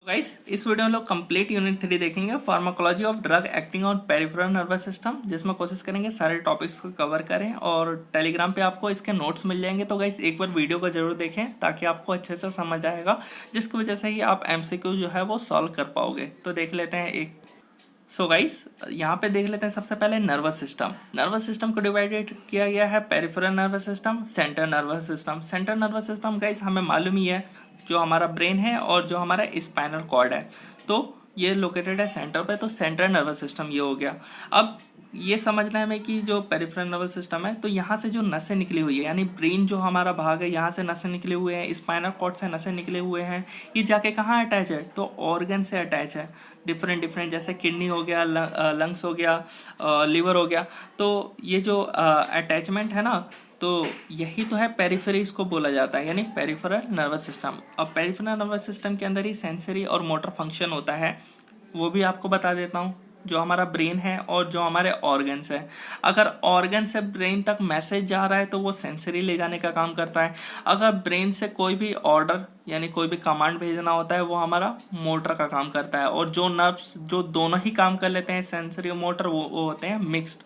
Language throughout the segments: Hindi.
गाइस इस वीडियो में लोग कंप्लीट यूनिट 3 देखेंगे pharmacology of drug acting on peripheral nervous system, जिसमें कोशिश करेंगे सारे टॉपिक्स को कवर करें और टेलीग्राम पे आपको इसके नोट्स मिल जाएंगे। तो गाइस एक बार वीडियो को जरूर देखें ताकि आपको अच्छे से समझ आएगा, जिसकी वजह से ही आप एमसीक्यू जो है वो सॉल्व कर पाओगे। तो देख लेते हैं एक। सो गाइस यहाँ पे देख लेते हैं सबसे पहले नर्वस सिस्टम। नर्वस सिस्टम को डिवाइडेड किया गया है peripheral nervous system, central nervous system. Central nervous system guys हमें मालूम ही है, जो हमारा ब्रेन है और जो हमारा स्पाइनल कॉर्ड है, तो ये लोकेटेड है सेंटर पे, तो सेंट्रल नर्वस सिस्टम ये हो गया। अब ये समझना है हमें कि जो पेरिफेरल नर्वस सिस्टम है, तो यहाँ से जो नसें निकली हुई है, यानी ब्रेन जो हमारा भाग है, यहाँ से नसें निकले हुए हैं, स्पाइनल कॉर्ड से नसें निकले हुए हैं, ये जाके कहाँ अटैच है, तो ऑर्गन से अटैच है। डिफरेंट डिफरेंट, जैसे किडनी हो गया, लंग्स हो गया, लिवर हो गया। तो ये जो अटैचमेंट है ना, तो यही तो है पेरिफेरी, इसको बोला जाता है, यानी पेरिफेरल नर्वस सिस्टम। अब पेरिफेरल नर्वस सिस्टम के अंदर ही सेंसरी और मोटर फंक्शन होता है, वो भी आपको बता देता हूँ। जो हमारा ब्रेन है और जो हमारे ऑर्गन्स है, अगर ऑर्गन से ब्रेन तक मैसेज जा रहा है तो वो सेंसरी ले जाने का काम करता है। अगर ब्रेन से कोई भी ऑर्डर यानी कोई भी कमांड भेजना होता है, वो हमारा मोटर का काम करता है। और जो नर्व्स जो दोनों ही काम कर लेते हैं, सेंसरी और मोटर, वो होते हैं मिक्स्ड।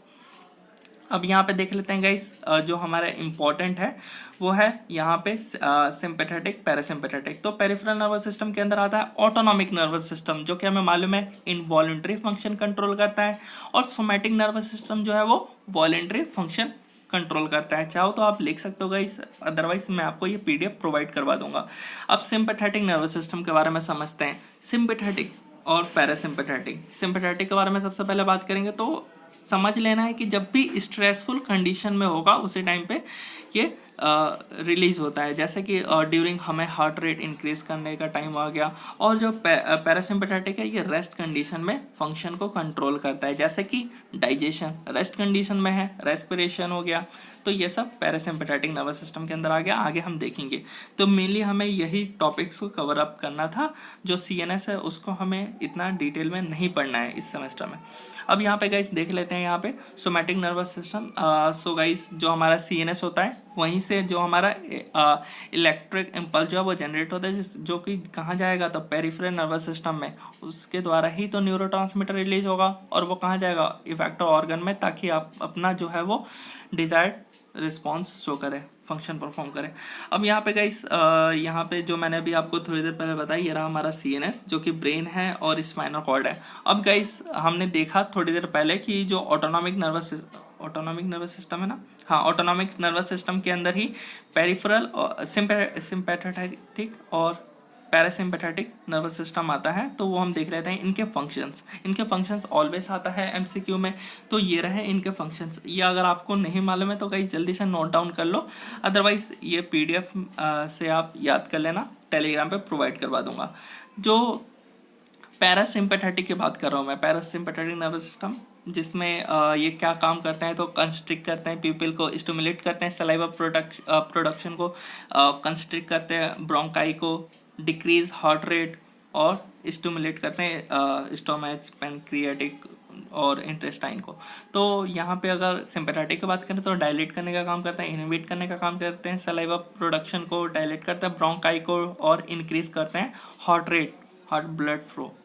अब यहाँ पे देख लेते हैं गाइस, जो हमारा इम्पोर्टेंट है वो है यहाँ पे सिंपैथेटिक, पैरासिम्पैथेटिक। तो पेरिफेरल नर्वस सिस्टम के अंदर आता है ऑटोनॉमिक नर्वस सिस्टम, जो कि हमें मालूम है इनवॉल्युंटरी फंक्शन कंट्रोल करता है, और सोमैटिक नर्वस सिस्टम जो है वो वॉलेंटरी फंक्शन कंट्रोल करता है। चाहो तो आप लिख सकते हो गाइस, अदरवाइज मैं आपको ये पीडीएफ प्रोवाइड करवा दूंगा। अब सिंपैथेटिक नर्वस सिस्टम के बारे में समझते हैं। सिंपैथेटिक और पैरासिम्पैथेटिक। सिंपैथेटिक के बारे में सबसे पहले बात करेंगे तो समझ लेना है कि जब भी स्ट्रेसफुल कंडीशन में होगा उसी टाइम पे ये रिलीज होता है। जैसे कि ड्यूरिंग हमें हार्ट रेट इंक्रीज करने का टाइम आ गया। और जो पैरासिम्पैथेटिक है, ये रेस्ट कंडीशन में फंक्शन को कंट्रोल करता है, जैसे कि डाइजेशन रेस्ट कंडीशन में है, रेस्पिरेशन हो गया। तो ये सब पैरासिम्पैथेटिक नर्वस सिस्टम के अंदर आ गया, आगे हम देखेंगे। तो मेनली हमें यही टॉपिक्स को कवर अप करना था। जो सीएनएस है उसको हमें इतना डिटेल में नहीं पढ़ना है इस सेमेस्टर में। अब यहाँ पे गाइस देख लेते हैं, यहाँ पे somatic nervous system. So guys जो हमारा सीएनएस होता है, वहीं से जो हमारा इलेक्ट्रिक इम्पल्स जो है वो जनरेट होता है, जो कि कहाँ जाएगा, तो पेरिफेरल नर्वस सिस्टम में। उसके द्वारा ही तो न्यूरोट्रांसमीटर रिलीज होगा, और वो कहाँ जाएगा, इफेक्टर ऑर्गन में, ताकि आप अपना जो है वो डिजायर्ड रिस्पॉन्स शो करे, फंक्शन परफॉर्म करे। अब यहाँ पे गाइस, यहाँ पे जो मैंने अभी आपको थोड़ी देर पहले बताया, ये रहा हमारा सीएनएस, जो कि ब्रेन है और स्पाइनल कॉर्ड है। अब गाइस हमने देखा थोड़ी देर पहले कि जो ऑटोनॉमिक नर्वस सिस्टम है ना, हाँ, ऑटोनॉमिक नर्वस सिस्टम के अंदर ही पेरिफेरल और सिंपैथेटिक और पैरासिम्पैथेटिक नर्वस सिस्टम आता है। तो वो हम देख लेते हैं इनके फंक्शंस ऑलवेज आता है एमसीक्यू में। तो ये रहे इनके फंक्शंस। ये अगर आपको नहीं मालूम है तो कहीं जल्दी से नोट डाउन कर लो, अदरवाइज ये पीडीएफ से आप याद कर लेना, टेलीग्राम पे प्रोवाइड करवा दूंगा। जो पैरासिम्पैथेटिक की बात कर रहा हूँ मैं, पैरासिम्पैथेटिक नर्वस सिस्टम, जिसमें ये क्या काम करते हैं, तो कंस्ट्रिक्ट करते हैं पीपल को, स्टिमुलेट करते हैं सलाइवा प्रोडक्शन को, कंस्ट्रिक्ट करते हैं ब्रोंकाई को, डिक्रीज हार्ट रेट, और स्टिमुलेट करते हैं स्टोमच, पैनक्रियाटिक और इंटेस्टाइन को। तो यहाँ पे अगर सिंपैथेटिक की बात करें तो डायलेट करने का काम करते हैं, इनहिबिट करने का काम करते हैं, सलाइवा प्रोडक्शन को डायलेट करते हैं, ब्रोंकाई को, और इंक्रीज करते हैं heart rate, heart blood flow.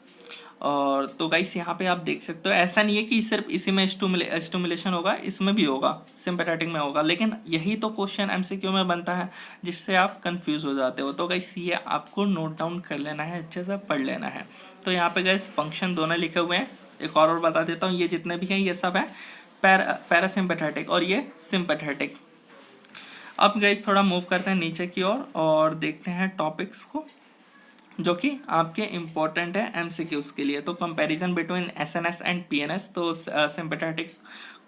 और तो गाइस यहाँ पे आप देख सकते हो, ऐसा नहीं है कि सिर्फ इसी में स्टिमुलेशन होगा, इसमें भी होगा, सिंपैथेटिक में होगा, लेकिन यही तो क्वेश्चन एमसीक्यू में बनता है, जिससे आप कंफ्यूज हो जाते हो। तो गाइस ये आपको नोट डाउन कर लेना है, अच्छे से पढ़ लेना है। तो यहाँ पे गाइस फंक्शन दोनों लिखे हुए हैं, एक और बता देता हूँ, ये जितने भी हैं ये सब है पैरासिम्पैथेटिक और ये सिंपैथेटिक। अब गाइस थोड़ा मूव करते हैं नीचे की ओर और देखते हैं टॉपिक्स को, जो कि आपके इम्पोर्टेंट है एमसीक्यूज के लिए। तो comparison between SNS and PNS, तो सिंपैथेटिक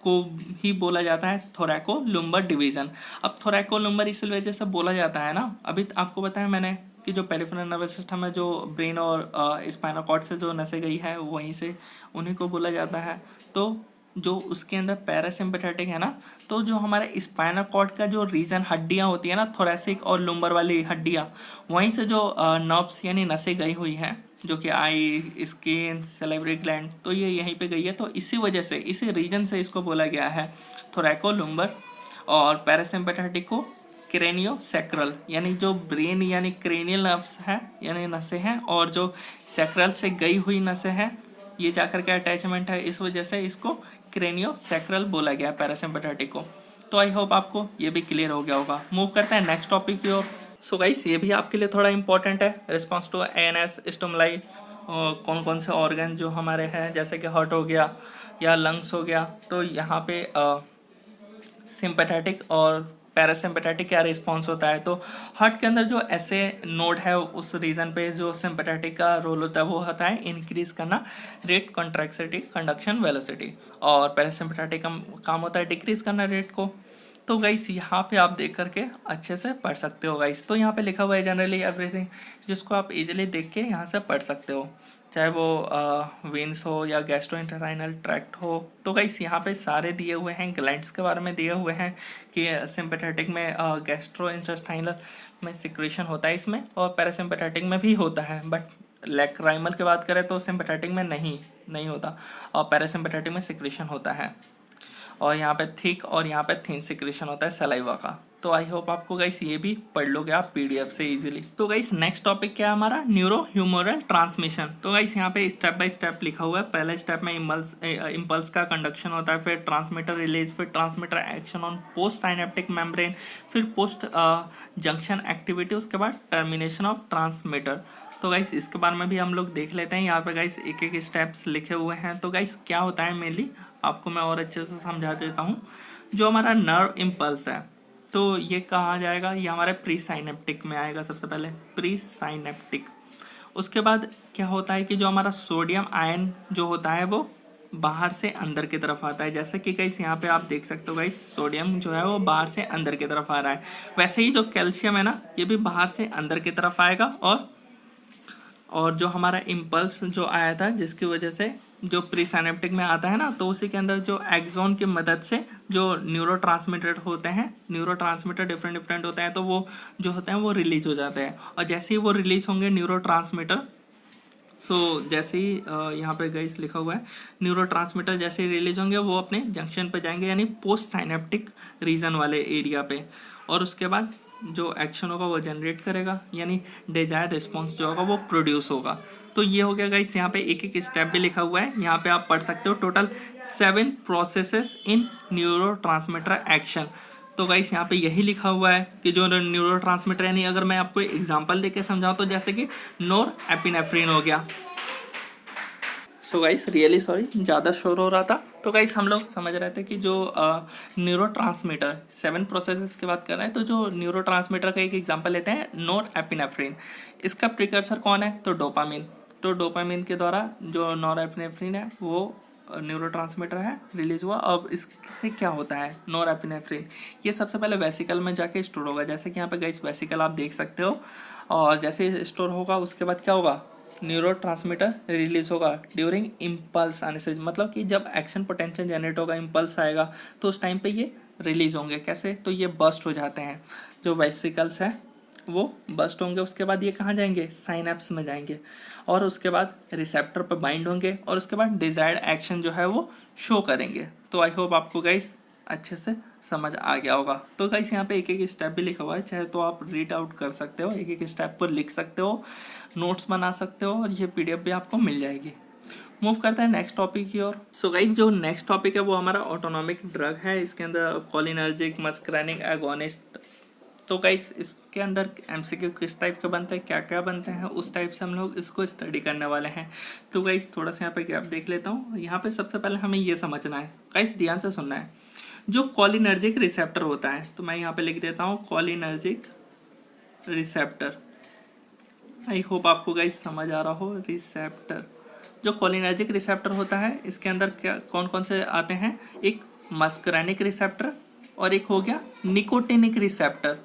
को ही बोला जाता है थोरैको लुम्बर डिवीजन। अब थोरैको लुम्बर इस वजह से बोला जाता है ना, अभी आपको बताया मैंने कि जो पेरिफेरल नर्वस सिस्टम है, जो ब्रेन और स्पाइनल कॉर्ड से जो नसें गई है, वहीं से उन्हीं को बोला जाता है। तो जो उसके अंदर पैरासिम्पैथेटिक है ना, तो जो हमारे स्पाइनल कॉर्ड का जो रीजन हड्डियाँ होती है ना, थोरैसिक और लुम्बर वाली हड्डियाँ, वहीं से जो नर्व्स यानी नसें गई हुई हैं, जो कि आई, स्किन, सैलिवरी ग्लैंड, तो ये यहीं पे गई है। तो इसी वजह से, इसी रीजन से इसको बोला गया है थोरैको लुम्बर। और पैरासिम्पैथेटिक को क्रेनियोसैक्रल, यानी जो ब्रेन यानी क्रेनियल नर्व्स है यानी नसें हैं, और जो सैक्रल से गई हुई नसें हैं ये जाकर के अटैचमेंट है, इस वजह से इसको क्रेनियोसैक्रल बोला गया पैरासिम्पैथेटिक को। तो आई होप आपको ये भी क्लियर हो गया होगा। मूव करते हैं नेक्स्ट टॉपिक की ओर। सो गाइस ये भी आपके लिए थोड़ा इंपॉर्टेंट है, रिस्पॉन्स टू एएनएस स्टिमुलाई, कौन कौन से ऑर्गन जो हमारे हैं जैसे कि हार्ट हो गया या लंग्स हो गया, तो यहाँ पे सिंपैथेटिक और पैरासिम्पैथेटिक क्या रिस्पॉन्स होता है। तो हार्ट के अंदर जो ऐसे नोड है उस रीजन पे जो सिंपैथेटिक का रोल होता है वो होता है इंक्रीज करना रेट कॉन्ट्रैक्सिटी कंडक्शन वेलोसिटी, और पैरासिम्पैथेटिक का काम होता है डिक्रीज करना रेट को। तो गाइस यहाँ पे आप देख करके अच्छे से पढ़ सकते हो गाइस। तो यहाँ पे लिखा हुआ है जनरली एवरीथिंग, जिसको आप इजीली देख के यहाँ से पढ़ सकते हो, चाहे वो वेन्स हो या गैस्ट्रोइंटेस्टाइनल ट्रैक्ट हो। तो गाइस यहाँ पे सारे दिए हुए हैं, ग्लैंड्स के बारे में दिए हुए हैं कि सिंपैथेटिक में गैस्ट्रोइंटेस्टाइनल में सिक्रेशन होता है इसमें, और पैरासिम्पैथेटिक में भी होता है, बट लैक्राइमल की बात करें तो सिंपैथेटिक में नहीं होता, और पैरासिम्पैथेटिक में सिक्रेशन होता है। और यहाँ पे थिक और यहाँ पे थिन सिक्रेशन होता है सलाइवा का। तो आई होप आपको गाइस ये भी पढ़ लोगे आप पीडीएफ से इजीली। तो गाइस नेक्स्ट टॉपिक क्या है हमारा, न्यूरो ह्यूमरल ट्रांसमिशन। तो गाइस यहाँ पे स्टेप बाय स्टेप लिखा हुआ है। पहले स्टेप में इम्पल्स का कंडक्शन होता है, फिर ट्रांसमीटर रिलीज, फिर transmitter action on post synaptic membrane, फिर पोस्ट जंक्शन एक्टिविटी, उसके बाद टर्मिनेशन ऑफ ट्रांसमीटर। तो गाइस इसके बारे में भी हम लोग देख लेते हैं। यहाँ पे गाइस एक एक स्टेप्स लिखे हुए हैं। तो गाइस क्या होता है मेनली आपको मैं और अच्छे से समझा देता हूँ। जो हमारा नर्व इम्पल्स है तो ये कहाँ जाएगा, ये हमारे प्री साइनेप्टिक में आएगा सबसे पहले, प्री साइनेप्टिक। उसके बाद क्या होता है कि जो हमारा सोडियम आयन जो होता है वो बाहर से अंदर की तरफ आता है, जैसे कि गाइस यहाँ पे आप देख सकते हो गाइस सोडियम जो है वो बाहर से अंदर की तरफ आ रहा है। वैसे ही जो कैल्शियम है ना ये भी बाहर से अंदर की तरफ आएगा, और जो हमारा इम्पल्स जो आया था जिसकी वजह से जो प्री साइनेप्टिक में आता है ना, तो उसी के अंदर जो एक्सोन की मदद से जो न्यूरोट्रांसमीटर होते हैं, न्यूरोट्रांसमीटर डिफरेंट होते हैं, तो वो जो होते हैं वो रिलीज हो जाते हैं। और जैसे ही वो रिलीज होंगे न्यूरोट्रांसमीटर, जैसे ही यहाँ पे गाइस लिखा हुआ है न्यूरोट्रांसमीटर जैसे ही रिलीज होंगे वो अपने जंक्शन पे जाएंगे यानी पोस्ट साइनेप्टिक रीजन वाले एरिया पे, और उसके बाद जो एक्शन होगा वो जनरेट करेगा यानी डिजायर्ड रिस्पॉन्स जो होगा वो प्रोड्यूस होगा। तो ये हो गया गाइस, यहाँ पे एक एक स्टेप भी लिखा हुआ है, यहाँ पे आप पढ़ सकते हो टोटल 7 प्रोसेसेस इन न्यूरोट्रांसमीटर एक्शन। तो गाइस यहाँ पे यही लिखा हुआ है कि जो न्यूरोट्रांसमीटर यानी अगर मैं आपको एग्जांपल देके समझाऊं तो जैसे कि नोर एपिनेफ्रिन हो गया। सो गाइस रियली सॉरी ज़्यादा शोर हो रहा था। तो गाइस हम लोग समझ रहे थे कि जो न्यूरोट्रांसमीटर 7 प्रोसेसेस की बात कर रहे हैं, तो जो न्यूरोट्रांसमीटर का एक एग्जांपल लेते हैं नोर एपिनेफ्रिन। इसका प्रिकर्सर कौन है, तो डोपामिन। तो डोपामिन के द्वारा जो नोर एपिनेफ्रिन है वो न्यूरोट्रांसमीटर है रिलीज हुआ। अब इससे क्या होता है नोर एपिनेफ्रिन, ये सबसे पहले वेसिकल में जाके स्टोर होगा, जैसे कि यहाँ पे गाइस वेसिकल आप देख सकते हो, और जैसे स्टोर होगा उसके बाद क्या होगा न्यूरोट्रांसमीटर रिलीज होगा ड्यूरिंग इम्पल्स आने से, मतलब कि जब एक्शन पोटेंशियल जनरेट होगा इम्पल्स आएगा तो उस टाइम पे ये रिलीज होंगे। कैसे, तो ये बस्ट हो जाते हैं, जो वेसिकल्स हैं वो बस्ट होंगे। उसके बाद ये कहाँ जाएंगे, साइनेप्स में जाएंगे, और उसके बाद रिसेप्टर पर बाइंड होंगे, और उसके बाद डिजायर्ड एक्शन जो है वो शो करेंगे। तो आई होप आपको गाइस अच्छे से समझ आ गया होगा। तो गाइस यहाँ पे एक एक स्टेप भी लिखा हुआ है, चाहे तो आप रीड आउट कर सकते हो, एक एक स्टेप पर लिख सकते हो, नोट्स बना सकते हो, और ये पीडीएफ भी आपको मिल जाएगी। मूव करते हैं नेक्स्ट टॉपिक की ओर। सो गाइस जो नेक्स्ट टॉपिक है वो हमारा ऑटोनॉमिक ड्रग है। इसके अंदर कोलिनर्जिक, मस्करानिक, एगोनिस्ट। तो गाइस इसके अंदर एमसीक्यू किस टाइप के बनते हैं, क्या क्या बनते हैं, उस टाइप से हम लोग इसको स्टडी करने वाले हैं। तो गाइस थोड़ा सा यहाँ पे गैप देख लेता हूँ। यहाँ पे सबसे पहले हमें ये समझना है, गाइस ध्यान से सुनना है। जो कोलिनर्जिक रिसेप्टर होता है, तो मैं यहाँ पे लिख देता हूँ कोलिनर्जिक रिसेप्टर। आई होप आपको गाइस समझ आ रहा हो। रिसेप्टर, जो कोलिनर्जिक रिसेप्टर होता है इसके अंदर क्या कौन कौन से आते हैं, एक मस्करानिक रिसेप्टर और एक हो गया निकोटिनिक रिसेप्टर।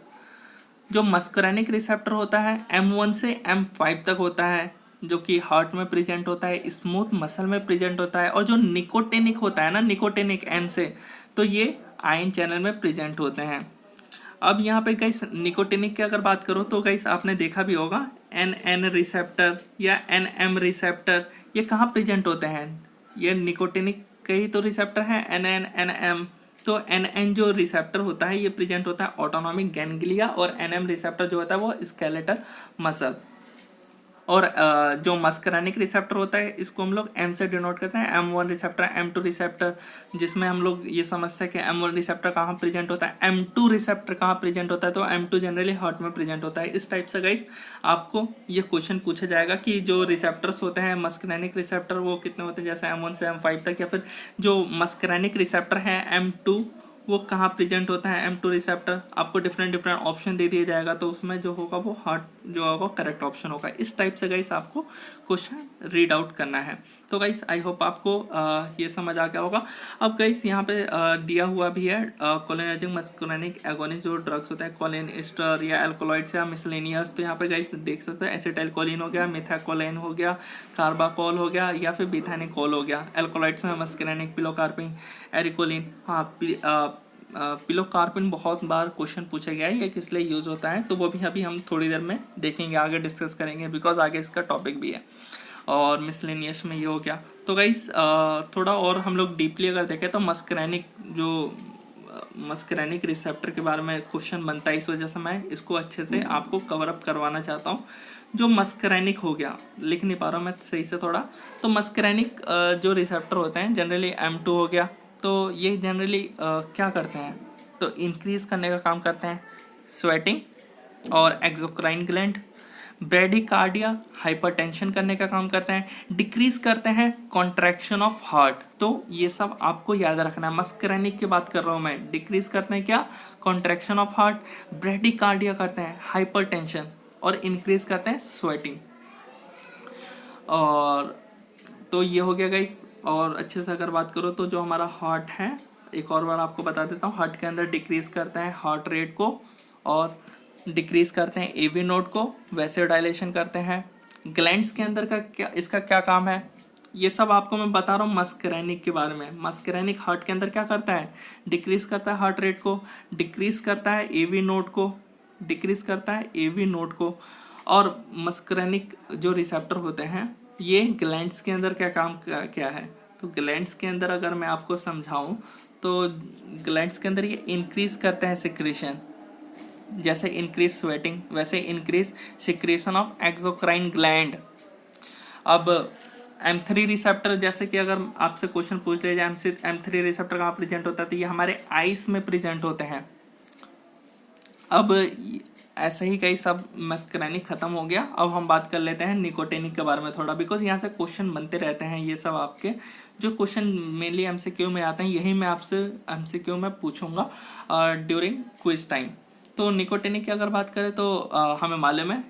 जो मस्करानिक रिसेप्टर होता है M1 से M5 तक होता है, जो कि हार्ट में प्रेजेंट होता है, स्मूथ मसल में प्रेजेंट होता है। और जो निकोटिनिक होता है ना, निकोटिनिक N से, तो ये आयन चैनल में प्रेजेंट होते हैं। अब यहाँ पे गाइस निकोटिनिक की अगर बात करो तो गाइस आपने देखा भी होगा NN रिसेप्टर या NM रिसेप्टर, ये कहाँ प्रेजेंट होते हैं, ये निकोटिनिक के ही तो रिसेप्टर हैं NN NM, तो एन जो रिसेप्टर होता है ये प्रेजेंट होता है ऑटोनॉमिक गैंग्लिया, और एनएम रिसेप्टर जो होता है वो स्केलेटल मसल। और जो मस्करानिक रिसेप्टर होता है इसको हम लोग एम से डिनोट करते हैं, M1 रिसेप्टर, M2 रिसेप्टर, जिसमें हम लोग ये समझते हैं कि M1 रिसेप्टर कहाँ प्रेजेंट होता है, M2 रिसेप्टर कहाँ प्रेजेंट होता है, तो M2 जनरली हार्ट में प्रेजेंट होता है। इस टाइप से गाइस आपको ये क्वेश्चन पूछा जाएगा कि जो रिसेप्टर्स होते हैं मस्करानिक रिसेप्टर वो कितने होते हैं, जैसे M1 से M5 तक, या फिर जो मस्करानिक रिसेप्टर है M2 वो कहाँ प्रेजेंट होता है, M2 रिसेप्टर। आपको डिफरेंट ऑप्शन दे दिया जाएगा, तो उसमें जो होगा वो हार्ट जो होगा करेक्ट ऑप्शन होगा। इस टाइप से गाइस आपको क्वेश्चन रीड आउट करना है। तो गाइस आई होप आपको ये समझ आ गया होगा। अब गाइस यहाँ पे दिया हुआ भी है कोलिनर्जिक मस्कुलिनिक एगोनिस्ट जो ड्रग्स होता है, कोलिन एस्टर या एल्कोलॉइड्स या मिसलेनियस। तो यहाँ पे गाइस देख सकते हैं एसिटाइलकोलिन हो गया, मिथाकोलिन हो गया, कार्बाकोल हो गया, या फिर बिथानिकोल हो गया। एल्कोलॉइड्स में मस्कुलिनिक, पिलोकार्पिन, एरिकोलिन। हाँ, पिलोकार्पिन बहुत बार क्वेश्चन पूछा गया है ये किस लिए यूज होता है, तो वो भी अभी हम थोड़ी देर में देखेंगे, आगे डिस्कस करेंगे, बिकॉज आगे इसका टॉपिक भी है। और मिसलेनियस में ये हो गया। तो गाइस थोड़ा और हम लोग डीपली अगर देखें तो मस्करेनिक रिसेप्टर के बारे में क्वेश्चन बनता है, इस वजह से मैं इसको अच्छे से आपको कवर अप करवाना चाहता हूँ। जो मस्करेनिक हो गया, लिख नहीं पा रहा हूँ मैं सही से थोड़ा। तो मस्करेनिक जो रिसेप्टर होते हैं जनरली M2 हो गया, तो ये जनरली क्या करते हैं, तो इंक्रीज करने का काम करते हैं स्वेटिंग और एक्सोक्राइन ग्लैंड, ब्रेडिकार्डिया हाइपरटेंशन करने का काम करते हैं, डिक्रीज करते हैं कॉन्ट्रैक्शन ऑफ हार्ट। तो ये सब आपको याद रखना है। मस्करेनिक की बात कर रहा हूँ मैं, डिक्रीज करते हैं क्या, कॉन्ट्रैक्शन ऑफ हार्ट, ब्रेडिकार्डिया करते हैं हाइपरटेंशन, और इंक्रीज करते हैं स्वेटिंग। और तो ये हो गया गाइस। और अच्छे से अगर बात करो तो जो हमारा हार्ट है, एक और बार आपको बता देता हूँ, हार्ट के अंदर डिक्रीज करते हैं हार्ट रेट को, और डिक्रीज करते हैं एवी नोड को, वैसे डायलेशन करते हैं। ग्लैंड्स के अंदर का क्या, इसका क्या काम है, ये सब आपको मैं बता रहा हूँ मस्करेनिक के बारे में। मस्करेनिक हार्ट के अंदर क्या करता है, डिक्रीज करता है हार्ट रेट को, डिक्रीज करता है एवी नोड को, डिक्रीज करता है एवी नोड को। और मस्करेनिक जो रिसेप्टर होते हैं ये ग्लैंड्स के अंदर क्या काम क्या है, तो ग्लैंड्स के अंदर अगर मैं आपको समझाऊं तो ग्लैंड्स के अंदर ये इंक्रीज करते हैं सिक्रेशन, जैसे इंक्रीज स्वेटिंग वैसे increase secretion of exocrine gland. अब M3 रिसेप्टर, जैसे कि अगर आपसे क्वेश्चन पूछ लिया जाए M3 रिसेप्टर कहाँ प्रेजेंट होता है, तो ये हमारे आइस में प्रेजेंट होते हैं। अब ऐसे ही कई सब मस्करेनिक खत्म हो गया। अब हम बात कर लेते हैं निकोटिनिक के बारे में थोड़ा, बिकॉज यहाँ से क्वेश्चन बनते रहते हैं। ये सब आपके जो क्वेश्चन मेनली MCQ में आते हैं, यही मैं आपसे MCQ में पूछूंगा ड्यूरिंग क्विज टाइम। तो निकोटिनिक की अगर बात करें तो हमें मालूम है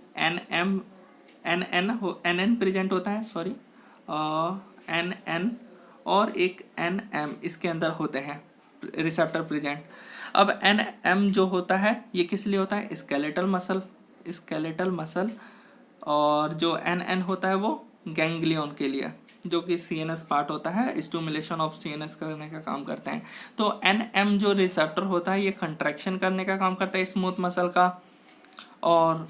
NN प्रेजेंट होता है, सॉरी NN और एक NM इसके अंदर होते हैं रिसेप्टर प्रेजेंट। अब NM जो होता है ये किस लिए होता है, स्केलेटल मसल, और जो NN होता है वो गैंग्लियन के लिए, जो कि CNS पार्ट होता है, स्टिमुलेशन ऑफ CNS करने का काम करते हैं। तो NM जो रिसेप्टर होता है ये कंट्रैक्शन करने का काम करता है स्मूथ मसल का। और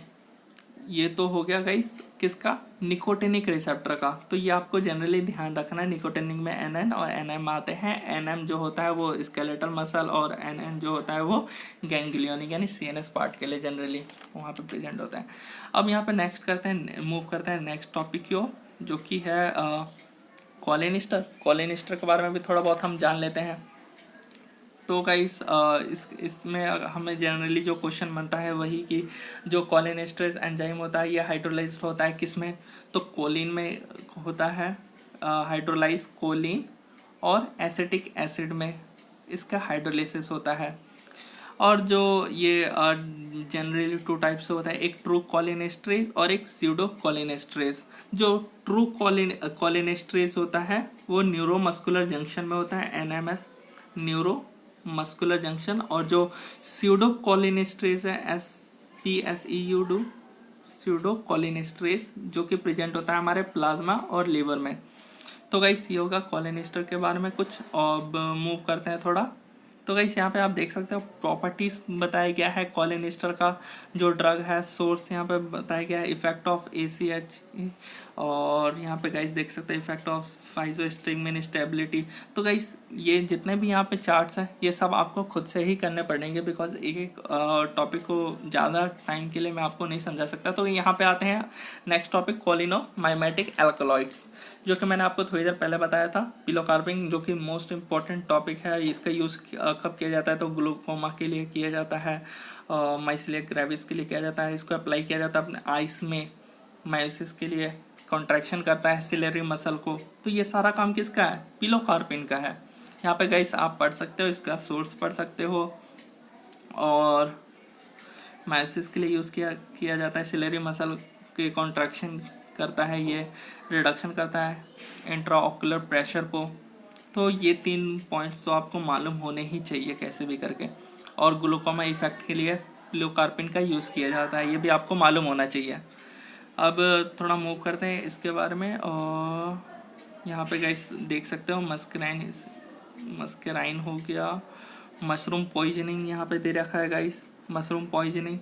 ये तो हो गया गाइस किसका, निकोटिनिक रिसेप्टर का। तो ये आपको जनरली ध्यान रखना है, निकोटिनिक में NN और NM आते हैं। NM जो होता है वो स्केलेटल मसल, और NN जो होता है वो गैंग्लियोनिक यानी CNS पार्ट के लिए जनरली वहाँ पे प्रेजेंट होता है। अब यहाँ पे नेक्स्ट मूव करते हैं नेक्स्ट टॉपिक की ओर, जो कि है कॉलिनिस्टर के बारे में भी थोड़ा बहुत हम जान लेते हैं। तो गाइस इसमें हमें जनरली जो क्वेश्चन बनता है वही कि जो कोलिनेस्टरेज एंजाइम होता है ये हाइड्रोलाइज होता है किसमें, तो कोलिन में होता है हाइड्रोलाइज कोलिन, और एसिटिक एसिड में इसका हाइड्रोलाइसिस होता है। और जो ये जनरली 2 टाइप्स से होता है, एक ट्रू कोलिनेस्टरेज और एक स्यूडो कोलिनेस्टरेज। जो ट्रू कोलिनेस्टरेज होता है वो न्यूरोमस्कुलर जंक्शन में होता है, NMS न्यूरो मस्कुलर जंक्शन। और जो स्यूडो कोलिनेस्टरेज है SPSEUDO स्यूडो कोलिनेस्टरेज, जो कि प्रेजेंट होता है हमारे प्लाज्मा और लीवर में। तो गाइस ये होगा कोलिनेस्टर के बारे में कुछ। अब मूव करते हैं थोड़ा तो गाइस यहाँ पे आप देख सकते हो प्रॉपर्टीज बताया गया है कॉलिनिस्टर का जो ड्रग है, सोर्स यहाँ पे बताया गया है, इफेक्ट ऑफ ACH, और यहाँ पे गाइस देख सकते हैं इफेक्ट ऑफ फाइजोस्टिगमिन स्टेबिलिटी। तो गाइस ये जितने भी यहाँ पे चार्ट्स हैं ये सब आपको खुद से ही करने पड़ेंगे, बिकॉज एक एक टॉपिक को ज़्यादा टाइम के लिए मैं आपको नहीं समझा सकता। तो यहाँ पे आते हैं नेक्स्ट टॉपिक, कोलिनोमाइमेटिक एल्कलॉइड्स, जो कि मैंने आपको थोड़ी देर पहले बताया था। पिलोकार्बिन जो कि मोस्ट इंपॉर्टेंट टॉपिक है, इसका यूज़ कब किया जाता है तो ग्लूकोमा के लिए किया जाता है, माइसीलिया ग्रेविस के लिए किया जाता है, इसको अप्लाई किया जाता है अपने आइस में, मायोसिस के लिए कॉन्ट्रैक्शन करता है सिलेरी मसल को। तो ये सारा काम किसका है? पिलोकार्बिन का है। यहाँ पे गाइस आप पढ़ सकते हो, इसका सोर्स पढ़ सकते हो, और मायोसिस के लिए यूज़ किया जाता है, सिलेरी मसल के कॉन्ट्रैक्शन करता है, ये रिडक्शन करता है इंट्राऑक्यूलर प्रेशर को। तो ये 3 पॉइंट्स तो आपको मालूम होने ही चाहिए कैसे भी करके। और ग्लूकोमा इफेक्ट के लिए पिलोकार्बिन का यूज़ किया जाता है, ये भी आपको मालूम होना चाहिए। अब थोड़ा मूव करते हैं इसके बारे में, और यहाँ पे गाइस देख सकते हो मस्कराइन हो गया, मशरूम पॉइजनिंग यहाँ पे दे रखा है guys, mushroom poisoning.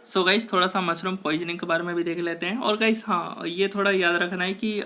So guys थोड़ा सा मशरूम पॉइजनिंग के बारे में भी देख लेते हैं। और गाइस हाँ, ये थोड़ा याद रखना है कि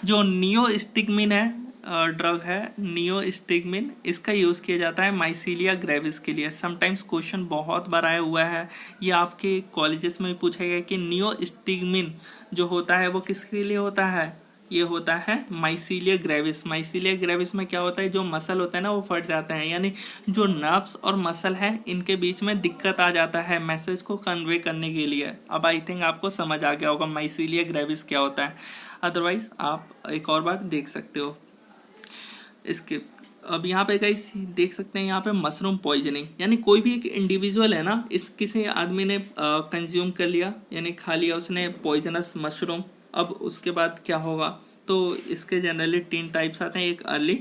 जो नियोस्टिगमिन है ड्रग है, नियोस्टिगमिन, इसका यूज़ किया जाता है माइसीलिया ग्रेविस के लिए। समटाइम्स क्वेश्चन बहुत बार आया हुआ है, ये आपके कॉलेजेस में भी पूछा गया कि नियोस्टिगमिन जो होता है वो किसके लिए होता है? ये होता है माइसीलिया ग्रेविस। माइसीलिया ग्रेविस में क्या होता है, जो मसल होता है ना वो फट जाता है, यानी जो नर्व्स और मसल है इनके बीच में दिक्कत आ जाता है मैसेज को कन्वे करने के लिए। अब आई थिंक आपको समझ आ गया होगा माइसीलिया ग्रेविस क्या होता है, अदरवाइज आप एक और बार देख सकते हो इसके। अब यहाँ पे गाइस देख सकते हैं यहाँ पे मशरूम पॉइजनिंग, यानी कोई भी एक इंडिविजुअल है ना, इस किसी आदमी ने कंज्यूम कर लिया, यानी खा लिया उसने पॉइजनस मशरूम। अब उसके बाद क्या होगा, तो इसके जनरली 3 टाइप्स आते हैं, एक अर्ली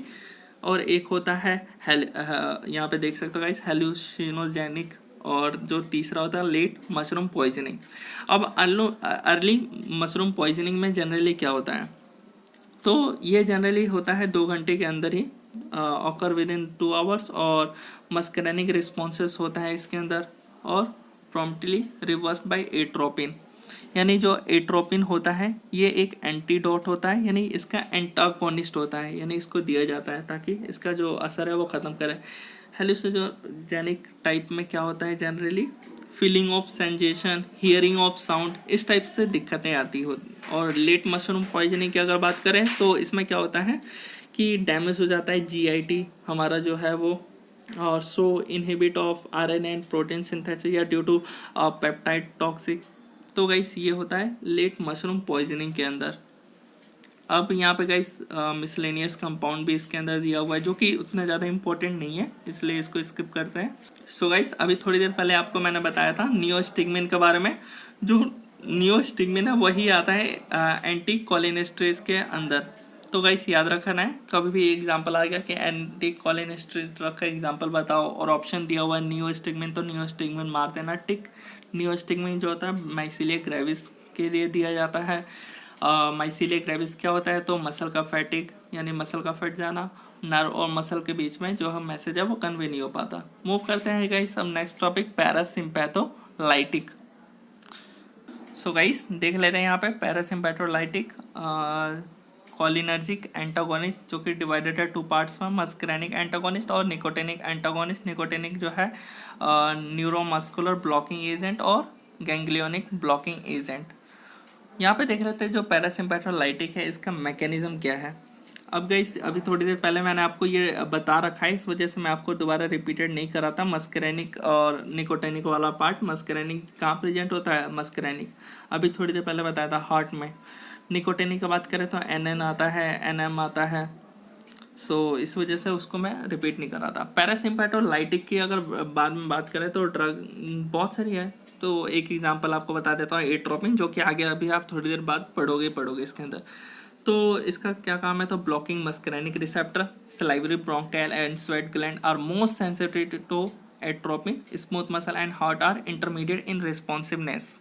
और एक होता है यहाँ पे देख सकते हो गाइस हेलुसिनोजेनिक, और जो तीसरा होता है लेट मशरूम पॉइजनिंग। अब अर्ली मशरूम पॉइजनिंग में जनरली क्या होता है, तो ये जनरली होता है 2 घंटे के अंदर ही, ऑकर विद इन 2 आवर्स, और मस्करेनिक रिस्पॉन्सेस होता है इसके अंदर, और प्रॉम्प्टली रिवर्स्ड बाय एट्रोपिन। यानी जो एट्रोपिन होता है ये एक एंटीडोट होता है, यानी इसका एंटागोनिस्ट होता है, यानी इसको दिया जाता है ताकि इसका जो असर है वो ख़त्म करे। हेलुसिनोजेनिक टाइप में क्या होता है, generally feeling of sensation, hearing of sound, इस टाइप से दिक्कतें आती हो। और लेट मशरूम पॉइजनिंग की अगर बात करें तो इसमें क्या होता है कि डैमेज हो जाता है GIT हमारा जो है वो, और so inhibit of RNA and protein synthesis या ड्यू टू पेप्टाइड टॉक्सिक। तो गाइस ये होता है लेट मशरूम पॉइजनिंग के अंदर। अब यहाँ पे गाइस मिसलेनियस कंपाउंड भी इसके अंदर दिया हुआ है, जो कि उतना ज़्यादा इंपॉर्टेंट नहीं है, इसलिए इसको स्किप करते हैं। सो गाइस अभी थोड़ी देर पहले आपको मैंने बताया था नियोस्टिगमिन के बारे में। जो नियोस्टिगमिन है वही आता है एंटी कोलिनेस्ट्रेज के अंदर। तो गाइस याद रखना है, कभी भी एग्जांपल आ गया कि एंटी कोलिनेस्ट्रेज ड्रग का एग्जांपल बताओ और ऑप्शन दिया हुआ है नियोस्टिगमिन, तो नियोस्टिगमिन मार देना टिक। नियोस्टिगमिन जो होता है माइसीलिया ग्रेविस के लिए दिया जाता है। माइसीलिया ग्रेविस क्या होता है, तो मसल का फैटिग, यानी मसल का फट जाना, नर्व और मसल के बीच में जो हम मैसेज है वो कन्वे नहीं हो पाता। मूव करते हैं गाइस अब next topic, parasympatholytic. So guys देख लेते हैं यहाँ पे पैरासिम्पैथोलाइटिक कॉलिनर्जिक एंटागोनिस्ट, जो कि डिवाइडेड है 2 पार्ट्स में, मस्करेनिक एंटागोनिस्ट और निकोटिनिक एंटागोनिस्ट। निकोटिनिक जो है न्यूरोमस्कुलर ब्लॉकिंग एजेंट और गैंग्लियोनिक ब्लॉकिंग एजेंट। यहाँ पे देख लेते हैं जो पैरासिम्पैथोलाइटिक है इसका मैकेनिज्म क्या है। अब गाइस अभी थोड़ी देर पहले मैंने आपको ये बता रखा है, इस वजह से मैं आपको दोबारा रिपीटेड नहीं कराता। मस्करेनिक और निकोटिनिक वाला पार्ट, मस्करेनिक कहाँ प्रेजेंट होता है, मस्करेनिक अभी थोड़ी देर पहले बताया था हार्ट में। निकोटिनिक की बात करें तो NN आता है, NM आता है, सो इस वजह से उसको मैं रिपीट नहीं कर रहा था। पैरासिम्पैथोलाइटिक की अगर बाद में बात करें तो ड्रग बहुत सारी है, तो एक एग्जांपल आपको बता देता हूँ, एट्रोपिन, जो कि आगे अभी आप थोड़ी देर बाद पढ़ोगे इसके अंदर। तो इसका क्या काम है, तो blocking muscarinic receptor, salivary bronchial and sweat gland are most sensitive to atropine, smooth muscle and heart are intermediate in responsiveness.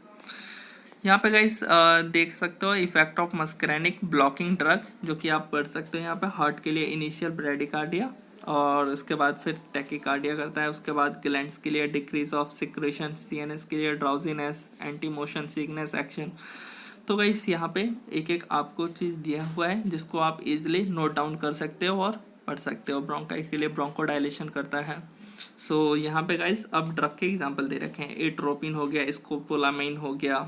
यहाँ पे गाइस देख सकते हो effect of muscarinic blocking drug, जो कि आप पढ़ सकते हो यहाँ पे हार्ट के लिए इनिशियल ब्रेडिकार्डिया और उसके बाद फिर टैकीकार्डिया करता है। उसके बाद ग्लैंड्स के लिए डिक्रीज ऑफ सिक्रेशन, सीएनएस के लिए drowsiness, anti motion sickness, action. तो गाइस यहाँ पे एक एक आपको चीज़ दिया हुआ है जिसको आप इजीली नोट डाउन कर सकते हो और पढ़ सकते हो। ब्रोंकाइट के लिए ब्रोंकोडायलेशन करता है। सो यहाँ पे गाइस अब ड्रग के एग्जांपल दे रखे हैं। एट्रोपिन हो गया, स्कोपोलामाइन हो गया,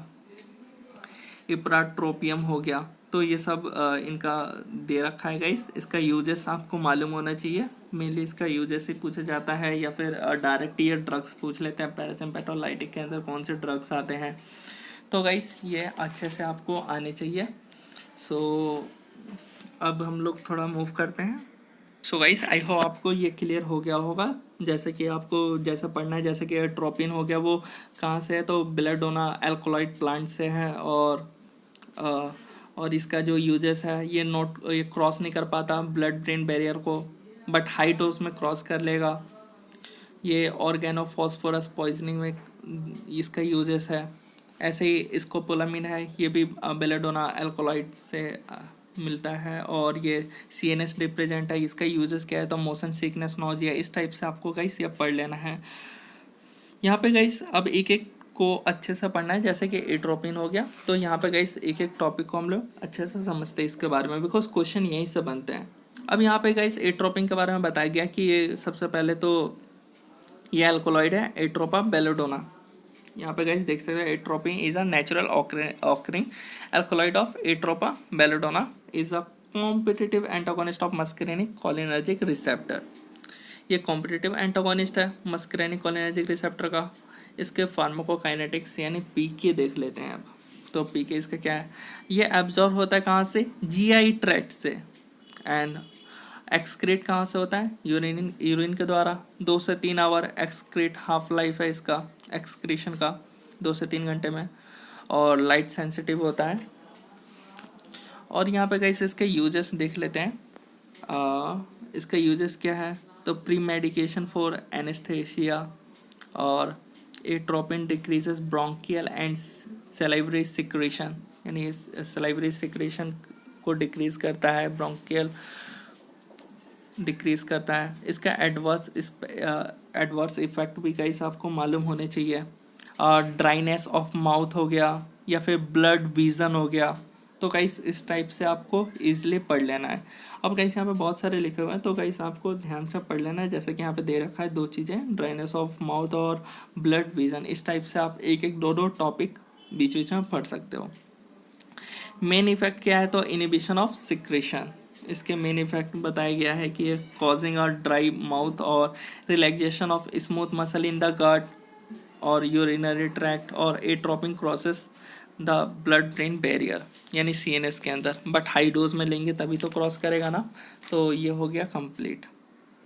इप्राट्रोपियम हो गया। तो ये सब इनका दे रखा है गाइस। इसका यूजेस आपको मालूम होना चाहिए। मेनली इसका यूजेस ही पूछा जाता है या फिर डायरेक्ट ये ड्रग्स पूछ लेते हैं। पैरासिम्पेटोलाइटिक के अंदर कौन से ड्रग्स आते हैं। तो गाइस ये अच्छे से आपको आने चाहिए। सो अब हम लोग थोड़ा मूव करते हैं। सो गाइस आई होप आपको ये क्लियर हो गया होगा। जैसे कि आपको जैसा पढ़ना है, जैसे कि एट्रोपिन हो गया, वो कहाँ से है, तो बेलेडोना एल्कोलॉइड प्लांट से है। और इसका जो यूजेस है, ये क्रॉस नहीं कर पाता ब्लड ब्रेन बैरियर को, बट हाई डोज में क्रॉस कर लेगा। ये ऑर्गेनोफॉस्फोरस पॉइजनिंग में इसका यूजेस है। ऐसे ही स्कोपोलामिन है, ये भी बेलेडोना एल्कोलॉइड से मिलता है। और ये सीएनएस रिप्रेजेंट है। इसका यूजेस क्या है, तो मोशन सिकनेस, नॉजिया, इस टाइप से आपको गाइस ये पढ़ लेना है। यहाँ पे गाइस अब एक एक को अच्छे से पढ़ना है। जैसे कि एट्रोपिन हो गया, तो यहाँ पे गाइस एक एक टॉपिक को हम लोग अच्छे से समझते हैं इसके बारे में, बिकॉज क्वेश्चन यहीं से बनते हैं। अब यहाँ पे गाइस एट्रोपिन के बारे में बताया गया कि ये सबसे पहले तो ये अल्कोलॉइड है, एट्रोपा बेलेडोना। यहाँ पे गाइस देख सकते हैं, atropine is a natural occurring alkaloid of Atropa belladonna is a competitive antagonist of muscarinic cholinergic receptor. ये कॉम्पिटिटिव एंटागोनिस्ट है मस्करेनिक कोलिनर्जिक रिसेप्टर का। इसके फार्माकोकाइनेटिक्स यानी पीके देख लेते हैं अब। तो पीके इसका क्या है, ये एब्जॉर्ब होता है कहाँ से, जीआई ट्रैक्ट से। एंड एक्सक्रीट कहाँ से होता है, यूरिन के द्वारा। 2 से 3 आवर एक्सक्रीट हाफ लाइफ है इसका एक्सक्रीशन का, 2 से 3 घंटे में। और लाइट सेंसिटिव होता है। और यहाँ पे गाइस इसके यूजेस देख लेते हैं। इसका यूजेस क्या है, तो प्री मेडिकेशन फॉर एनेस्थेसिया। और atropine decreases bronchial and salivary secretion, यानी सलाइवरी सिक्रेशन को डिक्रीज करता है, ब्रोंकियल डिक्रीज करता है। इसका एडवर्स इफेक्ट भी गाइस आपको मालूम होने चाहिए। और ड्राइनेस ऑफ माउथ हो गया या फिर ब्लड विजन हो गया। तो गाइस इस टाइप से आपको इजीली पढ़ लेना है। अब गाइस यहाँ पे बहुत सारे लिखे हुए हैं, तो गाइस आपको ध्यान से पढ़ लेना है। जैसे कि यहाँ पे दे रखा है 2 चीज़ें, ड्राइनेस ऑफ माउथ और ब्लड विजन। इस टाइप से आप एक एक दो टॉपिक बीच बीच में पढ़ सकते हो। मेन इफेक्ट क्या है, तो इनिबिशन ऑफ सिक्रेशन। इसके मेन इफेक्ट बताया गया है कि ये कॉजिंग अ ड्राई माउथ और relaxation of smooth muscle in the gut और यूरिनरी ट्रैक्ट। और atropine crosses the blood brain barrier यानी सीएनएस के अंदर, बट हाई डोज में लेंगे तभी तो क्रॉस करेगा ना। तो ये हो गया कंप्लीट।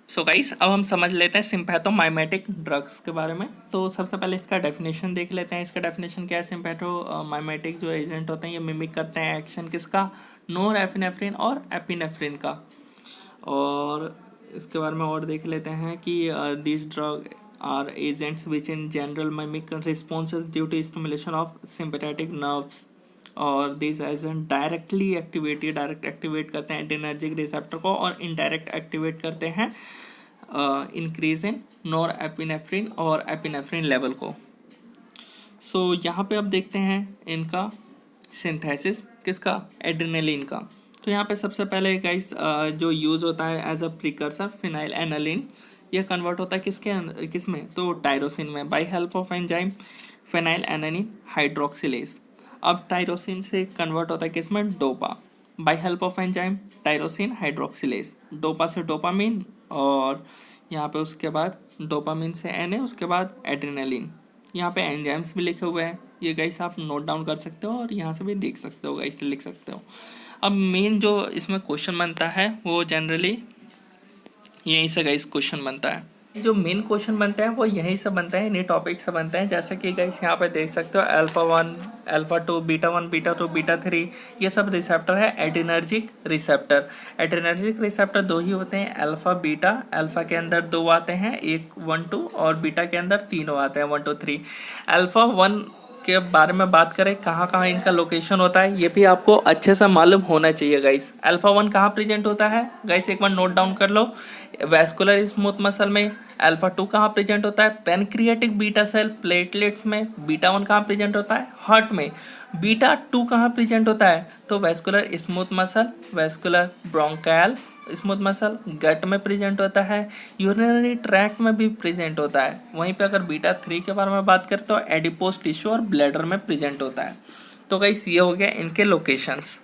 सो गाइस अब हम समझ लेते हैं सिम्पैथोमाइमेटिक ड्रग्स के बारे में। तो सबसे पहले इसका डेफिनेशन देख लेते हैं। इसका डेफिनेशन क्या है, सिम्पैथोमाइमेटिक जो एजेंट होते हैं ये मिमिक करते हैं एक्शन किसका, नोरएपिनेफ्रिन और एपिनेफ्रिन का। और इसके बारे में और देख लेते हैं कि this drug are agents which in general mimic responses due to stimulation of sympathetic nerves. और दिस एजेंट डायरेक्ट एक्टिवेट करते हैं एड्रेनर्जिक रिसेप्टर को, और इनडायरेक्ट एक्टिवेट करते हैं इंक्रीज इन नोरएपिनेफ्रिन और एपिनेफ्रिन लेवल को। सो यहाँ पे अब देखते हैं इनका सिंथेसिस किसका, एड्रेनलिन का। तो यहाँ पे सबसे पहले गाइस जो यूज़ होता है as a precursor phenylalanine, यह कन्वर्ट होता है किस में, तो टायरोसिन में, by help of enzyme phenylalanine hydroxylase. अब टायरोसिन से कन्वर्ट होता है किस में, dopa, by help of enzyme tyrosine hydroxylase. Dopa से डोपामिन, और यहाँ पे उसके बाद डोपामिन से एन उसके बाद एड्रेनलिन। यहाँ पे एंजाइम्स भी लिखे हुए हैं, ये गाइस आप नोट डाउन कर सकते हो और यहाँ से भी देख सकते हो गाइस, लिख सकते हो। अब मेन जो इसमें क्वेश्चन बनता है वो जनरली यहीं से गाइस क्वेश्चन बनता है। जो मेन क्वेश्चन बनता है वो यहीं से बनता है, इन्हीं टॉपिक से बनता है। जैसे कि गाइस यहाँ पे देख सकते हो alpha 1, alpha 2, beta 1, beta 2, beta 3, ये सब रिसेप्टर है एड्रेनर्जिक रिसेप्टर। एड्रेनर्जिक रिसेप्टर 2 ही होते हैं, अल्फा बीटा। अल्फा के अंदर 2 आते हैं, 1, 1, 2, और बीटा के अंदर 3 आते हैं, 1, 2, 3। अल्फा 1 के बारे में बात करें, कहाँ कहाँ इनका लोकेशन होता है ये भी आपको अच्छे से मालूम होना चाहिए गाइस। अल्फा 1 कहाँ प्रेजेंट होता है गाइस, एक बार नोट डाउन कर लो, वैस्कुलर स्मूथ मसल में। अल्फा 2 कहाँ प्रेजेंट होता है, पेनक्रियाटिक बीटा सेल प्लेटलेट्स में। बीटा 1 कहाँ प्रेजेंट होता है, हार्ट में। बीटा 2 कहाँ प्रेजेंट होता है, तो vascular smooth muscle, vascular bronchial smooth muscle gut में प्रेजेंट होता है, यूरिनरी ट्रैक्ट में भी प्रेजेंट होता है। वहीं पे अगर बीटा 3 के बारे में बात करें तो एडिपोस टिश्यू और ब्लैडर में प्रेजेंट होता है। तो गाइस ये हो गया इनके लोकेशंस।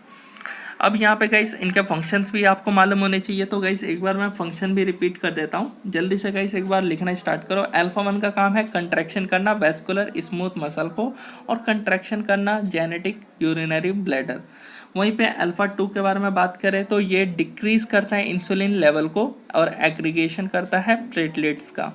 अब यहाँ पे गाइस इनके फंक्शंस भी आपको मालूम होने चाहिए, तो गाइस एक बार मैं फंक्शन भी रिपीट कर देता हूँ जल्दी से गाइस, एक बार लिखना स्टार्ट करो। अल्फा 1 का काम है कंट्रैक्शन करना वैस्कुलर स्मूथ मसल को और कंट्रैक्शन करना जेनेटिक यूरिनरी ब्लैडर। वहीं पे अल्फा 2 के बारे में बात करें तो ये डिक्रीज करता है इंसुलिन लेवल को और एग्रीगेशन करता है प्लेटलेट्स का।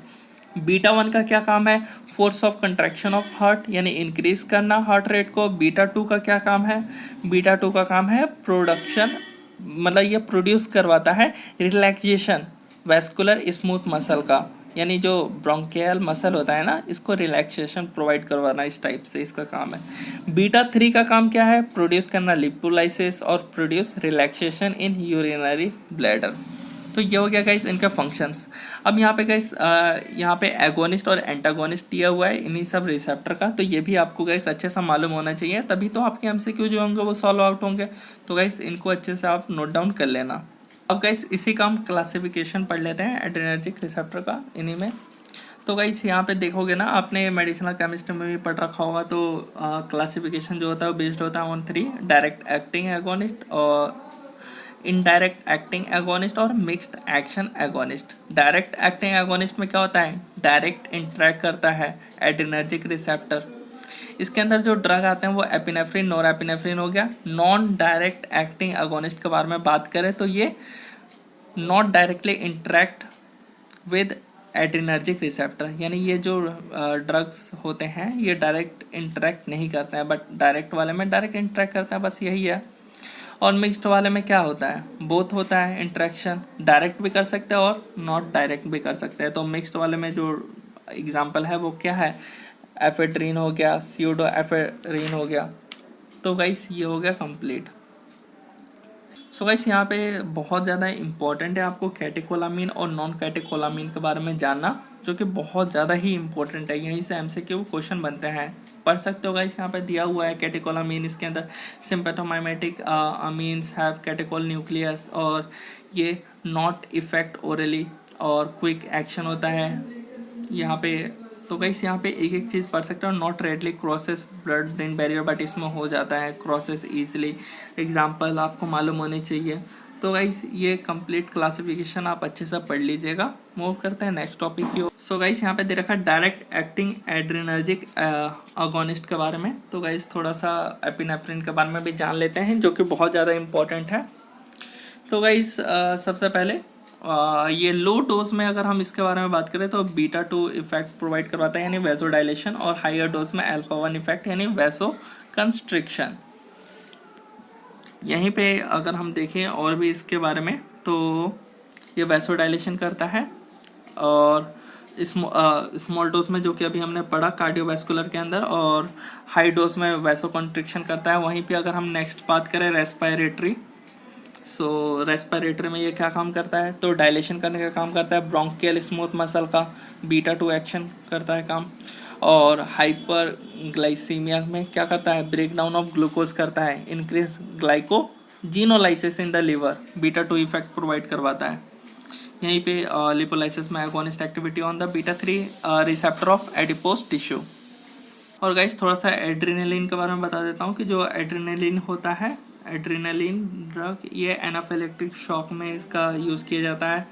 बीटा 1 का क्या काम है, force of contraction of heart यानी इंक्रीज करना हार्ट रेट को। बीटा 2 का क्या काम है, बीटा 2 का काम है प्रोडक्शन, मतलब ये प्रोड्यूस करवाता है रिलैक्सेशन वैस्कुलर स्मूथ मसल का, यानी जो ब्रोंकियल मसल होता है ना, इसको रिलैक्सेशन प्रोवाइड करवाना, इस टाइप से इसका काम है। बीटा 3 का काम क्या है, प्रोड्यूस करना लिपोलाइसिस और प्रोड्यूस रिलैक्सेशन इन यूरिनरी ब्लैडर। तो ये हो गया गाइस इनका फंक्शंस। अब यहाँ पे गाइस यहाँ पे एगोनिस्ट और एंटागोनिस्ट दिया हुआ है इन्हीं सब रिसेप्टर का, तो ये भी आपको गाइस अच्छे से मालूम होना चाहिए, तभी तो आपके एमसीक्यू जो होंगे वो सॉल्व आउट होंगे। तो गाइस इनको अच्छे से आप नोट डाउन कर लेना। अब गाइस इसी का हम क्लासिफिकेशन पढ़ लेते हैं एड्रेनर्जिक रिसेप्टर का इन्हीं में। तो गाइस यहाँ पे देखोगे ना, आपने मेडिसिनल केमिस्ट्री में भी पढ़ रखा होगा, तो क्लासिफिकेशन जो होता है वो बेस्ड होता है ऑन 3, डायरेक्ट एक्टिंग एगोनिस्ट और इनडायरेक्ट एक्टिंग एगोनिस्ट और mixed action agonist. Direct acting agonist में क्या होता है, डायरेक्ट इंटरेक्ट करता है एड्रेनर्जिक रिसेप्टर। इसके अंदर जो ड्रग आते हैं वो एपिनेफ्रिन, नोरेपिनेफ्रिन हो गया। नॉन डायरेक्ट एक्टिंग एगोनिस्ट के बारे में बात करें तो ये not directly interact with adrenergic receptor, यानी ये जो ड्रग्स होते हैं ये डायरेक्ट इंटरेक्ट नहीं करते हैं, बट डायरेक्ट वाले में डायरेक्ट इंटरेक्ट करते हैं, बस यही है। और मिक्स्ड वाले में क्या होता है, बोथ होता है इंटरेक्शन, डायरेक्ट भी कर सकते हैं और नॉट डायरेक्ट भी कर सकते हैं। तो मिक्स्ड वाले में जो एग्जांपल है वो क्या है, एफेड्रीन हो गया, स्यूडो एफेड्रीन हो गया। तो गाइस ये हो गया कंप्लीट। सो गाइस यहाँ पे बहुत ज़्यादा इंपॉर्टेंट है आपको कैटेकोलामीन और नॉन कैटेकोलामीन के बारे में जानना, जो कि बहुत ज़्यादा ही इंपॉर्टेंट है, यहीं से एमसीक्यू क्वेश्चन बनते हैं, पढ़ सकते हो गाइस। यहाँ पे दिया हुआ है कैटेकोलामीन, इसके अंदर सिम्पेटोमाइमेटिक अमीन्स हैव कैटेकोल न्यूक्लियस और ये नॉट इफेक्ट ओरली और क्विक एक्शन होता है यहाँ पे। तो गाइस यहाँ पे एक एक चीज़ पढ़ सकते हो, not readily crosses blood brain barrier, but इसमें हो जाता है क्रॉसेस ईजिली, एग्जाम्पल आपको मालूम होने चाहिए। तो गाइस ये कंप्लीट क्लासिफिकेशन आप अच्छे से पढ़ लीजिएगा। मूव करते हैं नेक्स्ट टॉपिक की ओर। सो गाइस यहाँ पे दे रखा है डायरेक्ट एक्टिंग एड्रेनर्जिक अगोनिस्ट के बारे में। तो गाइस थोड़ा सा एपिनेफ्रिन के बारे में भी जान लेते हैं, जो कि बहुत ज़्यादा इंपॉर्टेंट है। तो गाइस सबसे पहले ये लो डोज में अगर हम इसके बारे में बात करें तो बीटा 2 इफेक्ट प्रोवाइड करवाता है यानी वैसो डायलेशन, और हायर डोज में अल्फा 1 इफेक्ट यानी वैसो कंस्ट्रिक्शन। यहीं पे अगर हम देखें और भी इसके बारे में तो ये वैसो डायलेशन करता है, और स्मॉल डोज में जो कि अभी हमने पढ़ा कार्डियोवैस्कुलर के अंदर, और हाई डोज में वैसो कंस्ट्रिक्शन करता है। वहीं पे अगर हम नेक्स्ट बात करें रेस्पिरेटरी, सो रेस्पिरेटरी में ये क्या काम करता है, तो डायलेशन करने का काम करता है ब्रोंकियल स्मूथ मसल का, बीटा 2 एक्शन करता है काम। और हाइपर ग्लाइसीमिया में क्या करता है, ब्रेक डाउन ऑफ ग्लूकोज करता है, increase glycogenolysis in the liver, beta 2 effect provide करवाता है। यहीं पे लिपोलाइसिस में agonist activity on the beta 3 receptor of adipose tissue. और गाइस थोड़ा सा एड्रेनलिन के बारे में बता देता हूँ कि जो एड्रेनलिन होता है, एड्रेनलिन ड्रग ये एनाफिलेक्टिक शॉक में इसका यूज़ किया जाता है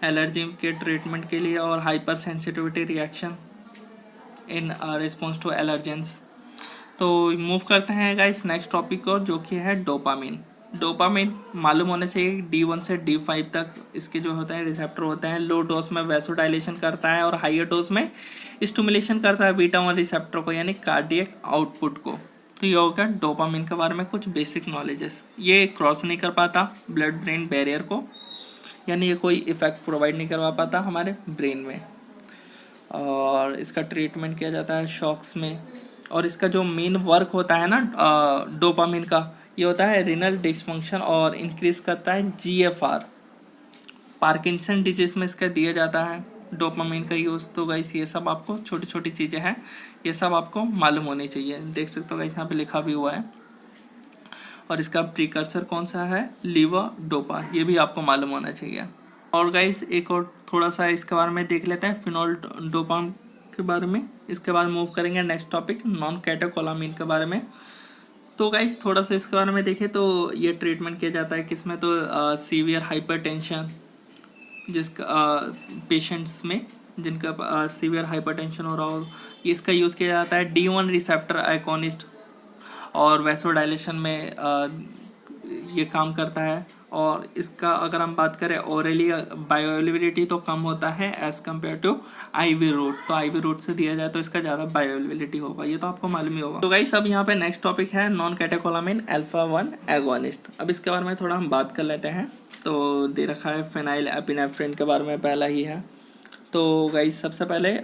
एलर्जी के ट्रीटमेंट के लिए, और hypersensitivity reaction in response to allergens. तो मूव करते हैं गाइस नेक्स्ट टॉपिक को, जो कि है डोपामिन। डोपामिन मालूम होने चाहिए D1 से D5 तक इसके जो होते हैं रिसेप्टर होते हैं। लो डोज में वैसोडाइलेशन करता है और हाइयर डोज में स्टिमुलेशन करता है बीटा 1 रिसेप्टर को यानी कार्डियक आउटपुट को। तो ये होगा डोपामिन के बारे में कुछ बेसिक नॉलेजेस। ये क्रॉस नहीं कर पाता ब्लड ब्रेन बैरियर को, यानी ये कोई इफेक्ट प्रोवाइड नहीं करवा पाता हमारे ब्रेन में, और इसका ट्रीटमेंट किया जाता है शॉक्स में, और इसका जो मेन वर्क होता है ना डोपामिन का, ये होता है रीनल डिसफंक्शन और इंक्रीज करता है GFR। पार्किंसन डिजीज में इसका दिया जाता है डोपामिन का यूज़। तो गाइस ये सब आपको छोटी छोटी चीज़ें हैं, ये सब आपको मालूम होनी चाहिए। देख सकते हो गाइस यहाँ पे लिखा भी हुआ है। और इसका प्रीकर्सर कौन सा है, लीवोडोपा, ये भी आपको मालूम होना चाहिए। और गाइस एक और थोड़ा सा इसके बारे में देख लेते हैं, फिनोल डोपाम के बारे में। इसके बाद मूव करेंगे नेक्स्ट टॉपिक नॉन कैटेकोलामीन के बारे में। तो गाइस थोड़ा सा इसके बारे में देखें तो ये ट्रीटमेंट किया जाता है किसमें, तो सीवियर हाइपरटेंशन जिसका पेशेंट्स में जिनका सीवियर हाइपरटेंशन हो रहा हो, ये इसका यूज़ किया जाता है। D1 रिसेप्टर आइकॉनिस्ट और वैसोडाइलेशन में ये काम करता है। और इसका अगर हम बात करें ओरली बायोअवेलेबिलिटी तो कम होता है as compare to IV route. तो IV रूट से दिया जाए तो इसका ज़्यादा बायोअवेलेबिलिटी होगा, ये तो आपको मालूम ही होगा। तो गाइस अब यहाँ पे नेक्स्ट टॉपिक है नॉन कैटेकोलामिन अल्फा-1 एगोनिस्ट। अब इसके बारे में थोड़ा हम बात कर लेते हैं। तो दे रखा है फेनाइल एपिनेफ्रिन के बारे में, पहला ही है। तो गाइस सबसे पहले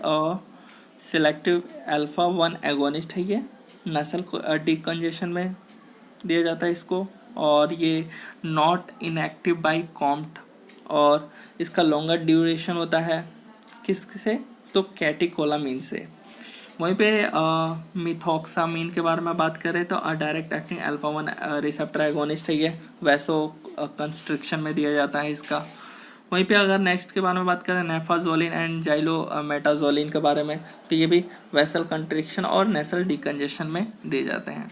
सिलेक्टिव अल्फा-1 एगोनिस्ट है ये, नसल डिकंजेशन में दिया जाता है इसको। और ये नॉट इनएक्टिव बाय कॉम्ट, और इसका लॉन्गर ड्यूरेशन होता है किससे, तो कैटेकोलामीन से। वहीं पे मिथॉक्सामीन के बारे में बात करें तो डायरेक्ट एक्टिंग अल्फा-1 रिसेप्टर एगोनिस्ट है ये, वैसो कंस्ट्रिक्शन में दिया जाता है इसका। वहीं पे अगर नेक्स्ट के बारे में बात करें नेफाजोलिन एंड जाइलोमेटाजोलिन के बारे में, तो ये भी वेसल कंट्रिक्शन और नेसल डिकंजेशन में दिए जाते हैं।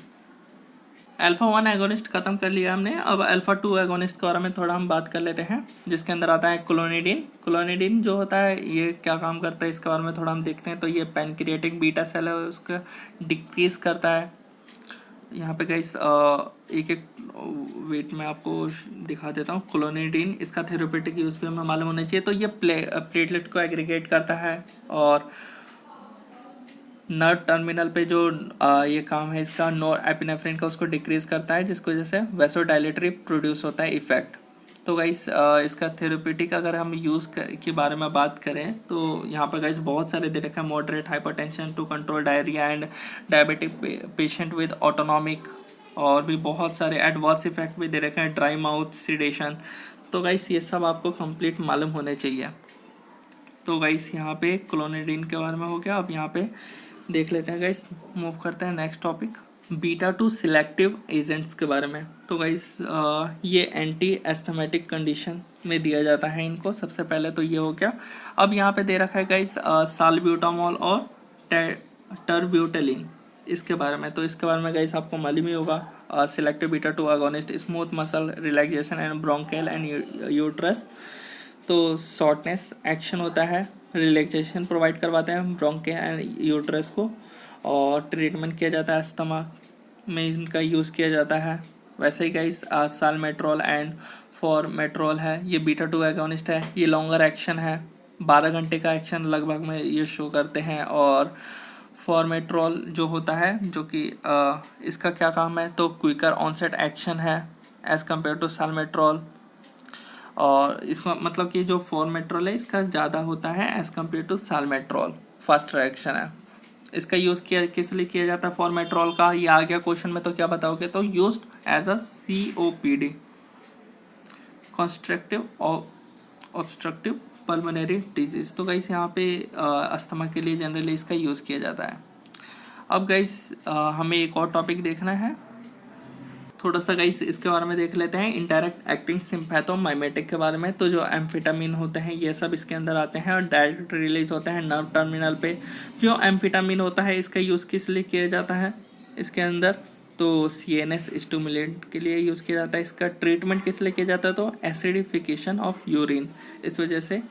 अल्फा-1 एगोनिस्ट खत्म कर लिया हमने। अब अल्फा-2 एगोनिस्ट के बारे में थोड़ा हम बात कर लेते हैं, जिसके अंदर आता है क्लोनिडिन। क्लोनिडिन जो होता है ये क्या काम करता है इसके बारे में थोड़ा हम देखते हैं। तो ये पैनक्रियाटिक बीटा सेल है उसका डिक्रीज करता है। यहाँ पे गाइस एक एक वेट में आपको दिखा देता हूँ। क्लोनिडिन इसका थेरेपेटिक यूज़ भी हमें मालूम होना चाहिए। तो ये प्लेटलेट को एग्रीगेट करता है और नर्व टर्मिनल पे जो ये काम है इसका नॉर एपिनेफ्रिन का, उसको डिक्रीज करता है, जिसकी वजह से वैसोडाइलेटरी प्रोड्यूस होता है इफेक्ट। तो गाइस इसका थेरेपेटिक अगर हम यूज़ के बारे में बात करें तो यहाँ पर गाइस बहुत सारे दे रखे हैं। Moderate hypertension to control diarrhoea and diabetic patient with autonomic, और भी बहुत सारे एडवर्स इफेक्ट भी दे रखे हैं, ड्राई माउथ, सीडेशन। तो गाइस ये सब आपको कंप्लीट मालूम होने चाहिए। तो गाइस यहाँ पे क्लोनिडिन के बारे में हो गया। अब यहाँ पे देख लेते हैं गाइस, मूव करते हैं नेक्स्ट टॉपिक बीटा-2 सिलेक्टिव एजेंट्स के बारे में। तो गाइस ये एंटी एस्थमेटिक कंडीशन में दिया जाता है इनको। सबसे पहले तो ये हो गया। अब यहाँ पे दे रखा है गाइस साल्ब्यूटामॉल और टर्ब्यूटेलिन इसके बारे में। तो इसके बारे में गाइस आपको मालूम ही होगा। Selective beta two agonist smooth muscle relaxation and bronchial and uterus. तो शॉर्टनेस एक्शन होता है, रिलैक्सेशन प्रोवाइड करवाते हैं ब्रोंकियल एंड यूट्रस को, और ट्रीटमेंट किया जाता है अस्थमा में इनका यूज़ किया जाता है। वैसे ही गाइस साल्मेट्रोल एंड फॉर्मेट्रोल है, ये बीटा-2 एगोनिस्ट है। ये लॉन्गर एक्शन है, 12 घंटे का एक्शन लगभग में ये शो करते हैं। और फॉर्मेट्रोल जो होता है, जो कि इसका क्या काम है, तो क्विकर ऑनसेट एक्शन है एज़ कम्पेयर टू साल्मेट्रोल। और इसका मतलब कि जो फॉर्मेट्रोल है इसका ज़्यादा होता है as compare to salmeterol, fast reaction है। इसका यूज़ किया किस लिए किया जाता है फॉर्मेट्रोल का, ये आ गया क्वेश्चन में, तो क्या बताओगे, तो used as a COPD constructive obstructive pulmonary disease. तो गाइस यहाँ पे अस्थमा के लिए जनरली इसका यूज़ किया जाता है। अब गाइस हमें एक और टॉपिक देखना है, थोड़ा सा गाइस इसके बारे में देख लेते हैं, इंडायरेक्ट एक्टिंग सिम्पैथोमाइमेटिक के बारे में। तो जो एम्फेटामिन होते हैं ये सब इसके अंदर आते हैं और डायरेक्ट रिलीज होते हैं नर्व टर्मिनल पे। जो एम्फेटामिन होता है इसका यूज़ किस लिए किया जाता है इसके अंदर, तो CNS स्टिमुलेंट के लिए यूज़ किया जाता है। इसका ट्रीटमेंट किस लिए किया जाता है, तो एसिडिफिकेशन ऑफ यूरिन, इस वजह से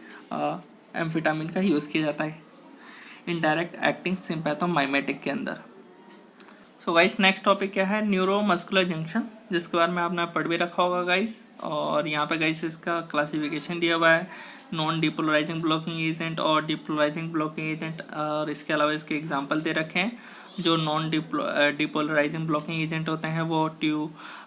एम्फेटामिन का यूज़ किया जाता है इंडायरेक्ट एक्टिंग सिम्पैथोमाइमेटिक के अंदर। सो गाइस नेक्स्ट टॉपिक क्या है, न्यूरोमस्कुलर जंक्शन, जिसके बारे में आपने पढ़ भी रखा होगा गाइस। और यहाँ पे गाइस इसका क्लासिफिकेशन दिया हुआ है, नॉन डिपोलराइजिंग ब्लॉकिंग एजेंट और डिपोलराइजिंग ब्लॉकिंग एजेंट। और इसके अलावा इसके एग्जांपल दे रखे हैं। जो नॉन डिपोलराइजिंग ब्लॉकिंग एजेंट होते हैं वो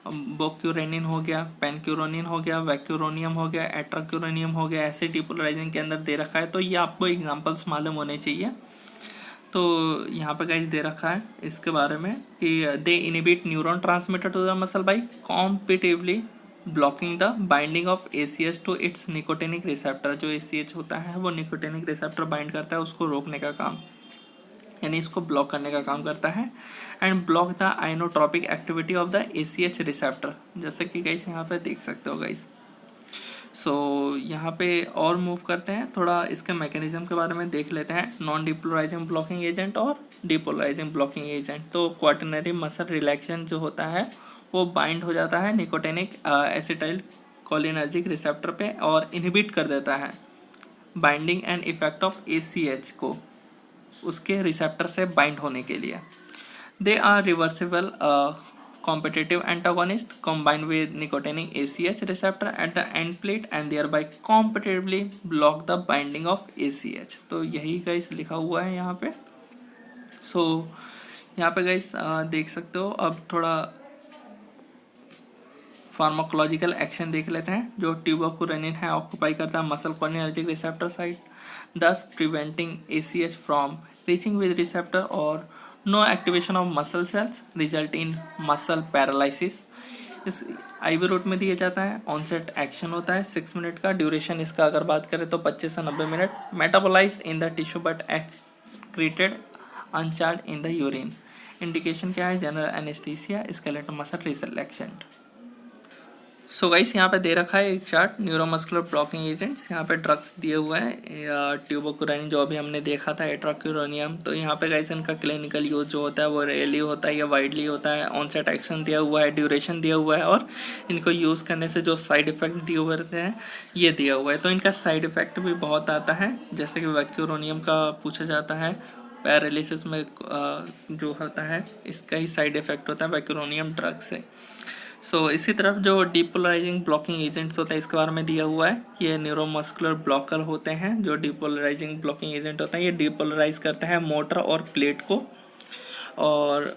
बोक्यूरेनिन हो गया, पेनक्यूरोनिन हो गया, वैक्यूरोनियम हो गया, एट्राक्यूरोनियम हो गया, ऐसे डिपोलराइजिंग के अंदर दे रखा है। तो ये आपको एग्जाम्पल्स मालूम होने चाहिए। तो यहाँ पे गाइस दे रखा है इसके बारे में कि they inhibit neuron transmitter to the muscle by competitively blocking the binding of ACH to its nicotinic receptor. जो ACH होता है वो निकोटिनिक रिसेप्टर बाइंड करता है, उसको रोकने का काम, यानी इसको ब्लॉक करने का काम करता है। And block the inotropic activity of the ACH receptor, जैसे कि गाइस यहाँ पे देख सकते हो गाइस। सो यहाँ पे और मूव करते हैं, थोड़ा इसके मैकेनिज्म के बारे में देख लेते हैं। नॉन डिपोलराइजिंग ब्लॉकिंग एजेंट और डिपोलराइजिंग ब्लॉकिंग एजेंट। तो क्वाटरनरी मसल रिलैक्सेशन जो होता है वो बाइंड हो जाता है निकोटिनिक एसिटाइल कोलिनर्जिक रिसेप्टर पे और इनहिबिट कर देता है binding and effect of ACH को उसके रिसेप्टर से बाइंड होने के लिए। They are reversible competitive antagonist combined with nicotinic ACH receptor at the end plate and thereby competitively block the binding of ACH। तो यही गाइस लिखा हुआ है यहाँ पे। यहाँ पे गाइस देख सकते हो। अब थोड़ा फार्माकोलॉजिकल एक्शन देख लेते हैं। जो ट्यूबरकुलिन है ऑक्यूपाई करता है muscle cholinergic receptor site, thus preventing ACH from reaching with receptor और no activation of muscle cells result in muscle paralysis. इस IV रूट में दिया जाता है। ऑनसेट एक्शन होता है 6 मिनट का। ड्यूरेशन इसका अगर बात करें तो 25 से 90 minute. Metabolised in the tissue but excreted अनचार्ज in the urine. Indication क्या है? General anaesthesia, skeletal muscle relaxant. So guys यहाँ पे दे रखा है एक चार्ट न्यूरोमस्कुलर ब्लॉकिंग एजेंट्स। यहाँ पे ड्रग्स दिए हुए हैं। ट्यूबरकुलिन जो अभी हमने देखा था एट्राक्यूरोनियम। तो यहाँ पे गाइस इनका क्लिनिकल यूज जो होता है वो रेयरली होता है या वाइडली होता है। ऑनसेट एक्शन दिया हुआ है, ड्यूरेशन दिया हुआ है और इनको यूज़ करने से जो साइड इफेक्ट दिए हुए रहते हैं ये दिया हुआ है। तो इनका साइड इफेक्ट भी बहुत आता है, जैसे कि वैक्यूरोनियम का पूछा जाता है। पैरालिसिस में जो होता है इसका ही साइड इफेक्ट होता है वैक्यूरोनियम ड्रग से। इसी तरफ जो डिपोलराइजिंग ब्लॉकिंग एजेंट्स होता है इसके बारे में दिया हुआ है। ये न्यूरोमस्कुलर ब्लॉकर होते हैं। जो डिपोलराइजिंग ब्लॉकिंग एजेंट होता है ये डिपोलराइज करता है मोटर और प्लेट को। और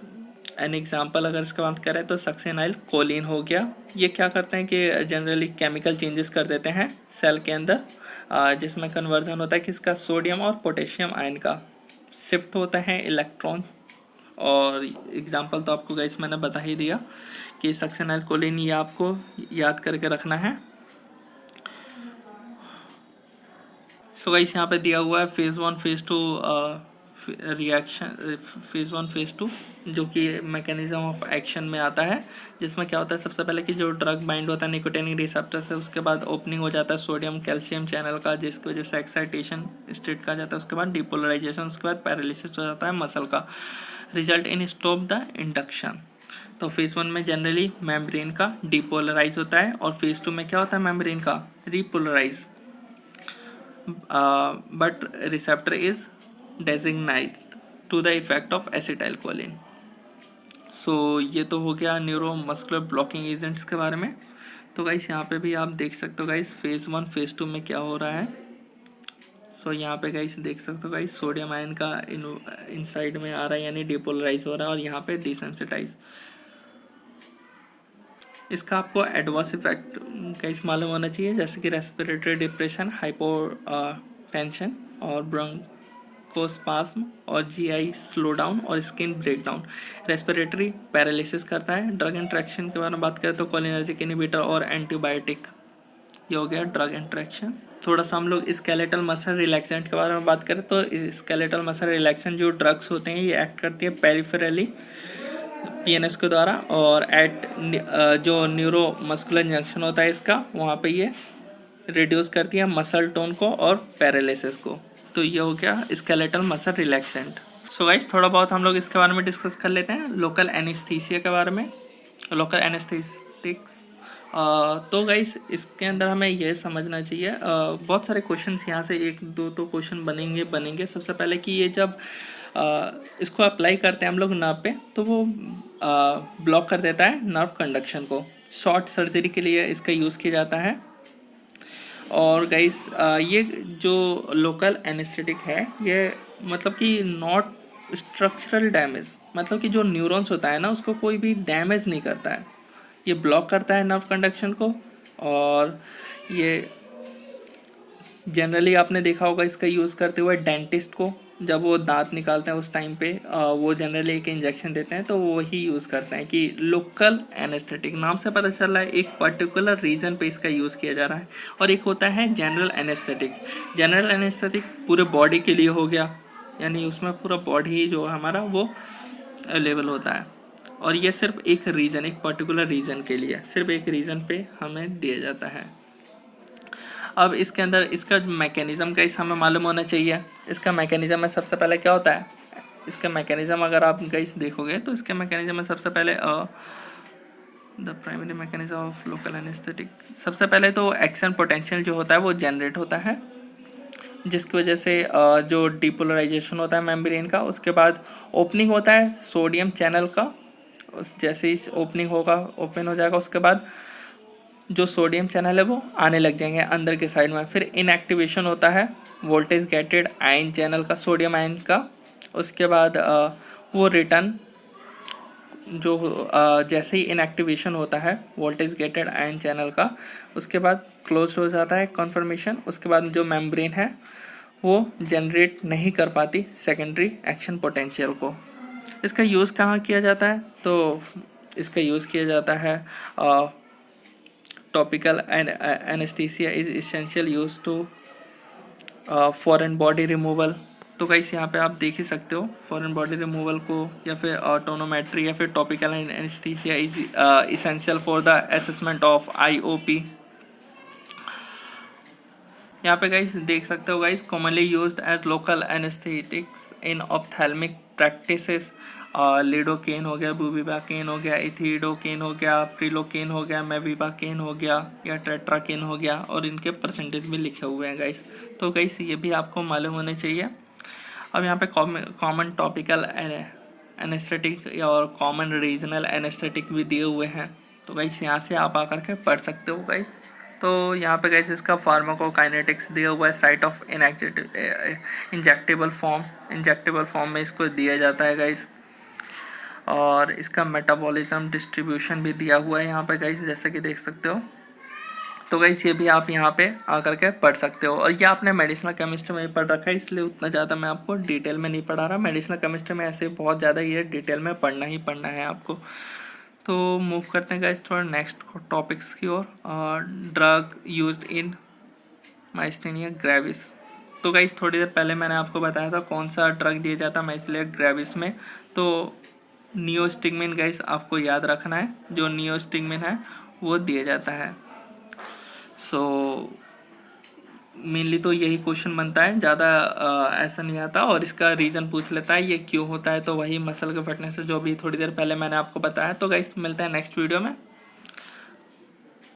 एन एग्जांपल अगर इसका बात करें तो सक्सेनाइल कोलिन हो गया। ये क्या करते हैं कि जनरली केमिकल चेंजेस कर देते हैं सेल के अंदर, जिसमें कन्वर्जन होता है किसका? सोडियम और पोटेशियम आयन का। शिफ्ट होता है इलेक्ट्रॉन। और एग्जांपल तो आपको गाइस मैंने बता ही दिया कि सक्सेनाइल कोलिन, ये आपको याद करके रखना है। गाइस यहाँ पे दिया हुआ है phase 1 phase 2 reaction, phase 1 phase 2 जो कि मैकेनिज्म ऑफ एक्शन में आता है। जिसमें क्या होता है, सबसे पहले कि जो ड्रग बाइंड होता है निकोटिनिक रिसेप्टर से, उसके बाद ओपनिंग हो जाता है सोडियम कैल्शियम चैनल का, जिसकी वजह से एक्साइटेशन स्टेट का जाता है। उसके बाद डिपोलराइजेशन, उसके बाद पैरालिसिस हो जाता है मसल का। Result in stop the induction. तो फेज़ 1 में जनरली मेम्ब्रेन का डिपोलराइज होता है और फेज़ 2 में क्या होता है? मेम्ब्रेन का repolarize, but receptor is desensitized to the effect of acetylcholine. ये तो हो गया न्यूरोमस्कुलर ब्लॉकिंग एजेंट्स के बारे में। तो गाइस यहाँ पे भी आप देख सकते हो गाइस फेज़ 1 फेज़ 2 में क्या हो रहा है। यहाँ पे गाइस देख सकते हो गाइस सोडियम आयन का इनसाइड में आ रहा है, यानी डिपोलराइज हो रहा है, और यहाँ पे डिसेंसिटाइज। इसका आपको एडवर्स इफेक्ट गाइस मालूम होना चाहिए, जैसे कि रेस्पिरेटरी डिप्रेशन, हाइपोटेंशन और ब्रोंकोस्पाज्म और GI स्लो डाउन और स्किन ब्रेकडाउन। रेस्पिरेटरी पैरालिसिस करता है। ड्रग इंट्रैक्शन के बारे में बात करें तो कोलिनर्जिक इनहिबिटर और एंटीबायोटिक, ये हो गया ड्रग इंट्रैक्शन। थोड़ा सा हम लोग स्केलेटल मसल रिलैक्सेंट के बारे में बात करें तो स्केलेटल मसल रिलैक्सेंट जो ड्रग्स होते हैं ये एक्ट करती है पेरिफेरली PNS के द्वारा, और एट जो न्यूरोमस्कुलर जंक्शन होता है इसका, वहाँ पे ये रिड्यूस करती है मसल टोन को और पैरालिसिस को। तो ये हो गया स्केलेटल मसल रिलैक्सेंट। गाइस थोड़ा बहुत हम लोग इसके बारे में डिस्कस कर लेते हैं, लोकल एनेस्थीसिया के बारे में, लोकल एनेस्थेटिक्स। तो गाइस इसके अंदर हमें यह समझना चाहिए, बहुत सारे क्वेश्चंस यहाँ से एक दो तो क्वेश्चन बनेंगे। सबसे पहले कि ये जब इसको अप्लाई करते हैं हम लोग नर्व पे, तो वो ब्लॉक कर देता है नर्व कंडक्शन को। शॉर्ट सर्जरी के लिए इसका यूज़ किया जाता है। और गाइस ये जो लोकल एनेस्थेटिक है ये मतलब कि नॉट स्ट्रक्चरल डैमेज, मतलब कि जो न्यूरॉन्स होता है ना उसको कोई भी डैमेज नहीं करता है। ये ब्लॉक करता है नर्व कंडक्शन को। और ये जनरली आपने देखा होगा इसका यूज़ करते हुए डेंटिस्ट को, जब वो दांत निकालते हैं उस टाइम पे वो जनरली एक इंजेक्शन देते हैं, तो वो ही यूज़ करते हैं कि लोकल एनेस्थेटिक, नाम से पता चल रहा है एक पर्टिकुलर रीजन पे इसका यूज़ किया जा रहा है। और एक होता है जनरल एनेस्थेटिक। जनरल एनेस्थेटिक पूरे बॉडी के लिए हो गया, यानी उसमें पूरा बॉडी जो हमारा वो अवेलेबल होता है, और ये सिर्फ एक रीज़न, एक पर्टिकुलर रीज़न के लिए, सिर्फ एक रीज़न पे हमें दिया जाता है। अब इसके अंदर इसका मैकेनिज़्म का हमें मालूम होना चाहिए। इसका मैकेनिज़्म में सबसे पहले क्या होता है, इसका मैकेनिज़्म अगर आप गाइस देखोगे तो इसके मैकेनिज़्म में सबसे पहले the primary mechanism of local anaesthetic, सबसे पहले तो एक्शन पोटेंशियल जो होता है वो जनरेट होता है, जिसकी वजह से जो डिपोलराइजेशन होता है मेम्ब्रेन का, उसके बाद ओपनिंग होता है सोडियम चैनल का। जैसे ही ओपनिंग होगा, ओपन हो जाएगा, उसके बाद जो सोडियम चैनल है वो आने लग जाएंगे अंदर के साइड में। फिर इनएक्टिवेशन होता है वोल्टेज गेटेड आयन चैनल का, सोडियम आयन का। उसके बाद वो रिटर्न जो जैसे ही इनएक्टिवेशन होता है वोल्टेज गेटेड आयन चैनल का, उसके बाद क्लोज हो जाता है कन्फर्मेशन। उसके बाद जो मेम्ब्रेन है वो जनरेट नहीं कर पाती सेकेंडरी एक्शन पोटेंशियल को। इसका यूज़ कहाँ किया जाता है, तो इसका यूज़ किया जाता है topical anaesthesia is essential use to foreign body removal. तो गाइस यहाँ पे आप देख ही सकते हो फॉरेन बॉडी रिमूवल को, या फिर टोनोमेट्री, या फिर topical anaesthesia is essential for the assessment of IOP। यहाँ पे गाइस देख सकते हो guys, commonly used as local anaesthetics in ophthalmic practices. Lidocaine हो गया, बुबिबाकेन हो गया, इथिडोकेन हो गया, प्रिलोकेन हो गया, मेविबाकेन हो गया, या टेट्राकेन हो गया, और इनके परसेंटेज भी लिखे हुए हैं गाइस। तो गाइस ये भी आपको मालूम होने चाहिए। अब यहाँ पे कॉमन टॉपिकल एनेस्थेटिक और कॉमन रीजनल एनेस्थेटिक भी दिए हुए हैं, तो गाइस यहाँ से आप आकर के पढ़ सकते हो गाइस। तो यहाँ पे गाइस इसका फार्माकोकाइनेटिक्स दिया हुआ है, साइट ऑफ इंजेक्टेबल फॉर्म में इसको दिया जाता है गाइस। और इसका मेटाबॉलिज्म डिस्ट्रीब्यूशन भी दिया हुआ है यहाँ पे गाइस, जैसे कि देख सकते हो। तो गाइस ये भी आप यहाँ पे आकर के पढ़ सकते हो। और ये आपने मेडिसिनल केमिस्ट्री में ही पढ़ रखा है, इसलिए उतना ज़्यादा मैं आपको डिटेल में नहीं पढ़ा रहा। मेडिसिनल केमिस्ट्री में ऐसे बहुत ज़्यादा ये डिटेल में पढ़ना ही पढ़ना है आपको। तो मूव करते हैं गाइस थोड़ा नेक्स्ट टॉपिक्स की ओर। Drug used in myasthenia gravis. तो गाइस थोड़ी देर पहले मैंने आपको बताया था कौन सा ड्रग दिया जाता है माइस्थेनिया ग्रेविस में। तो नियोस्टिगमिन गाइस आपको याद रखना है, जो नियोस्टिगमिन है वो दिया जाता है। सो मेनली तो यही क्वेश्चन बनता है, ज़्यादा ऐसा नहीं आता। और इसका रीज़न पूछ लेता है ये क्यों होता है, तो वही मसल का फिटनेस है जो अभी थोड़ी देर पहले मैंने आपको बताया। तो गाइस मिलते हैं नेक्स्ट वीडियो में।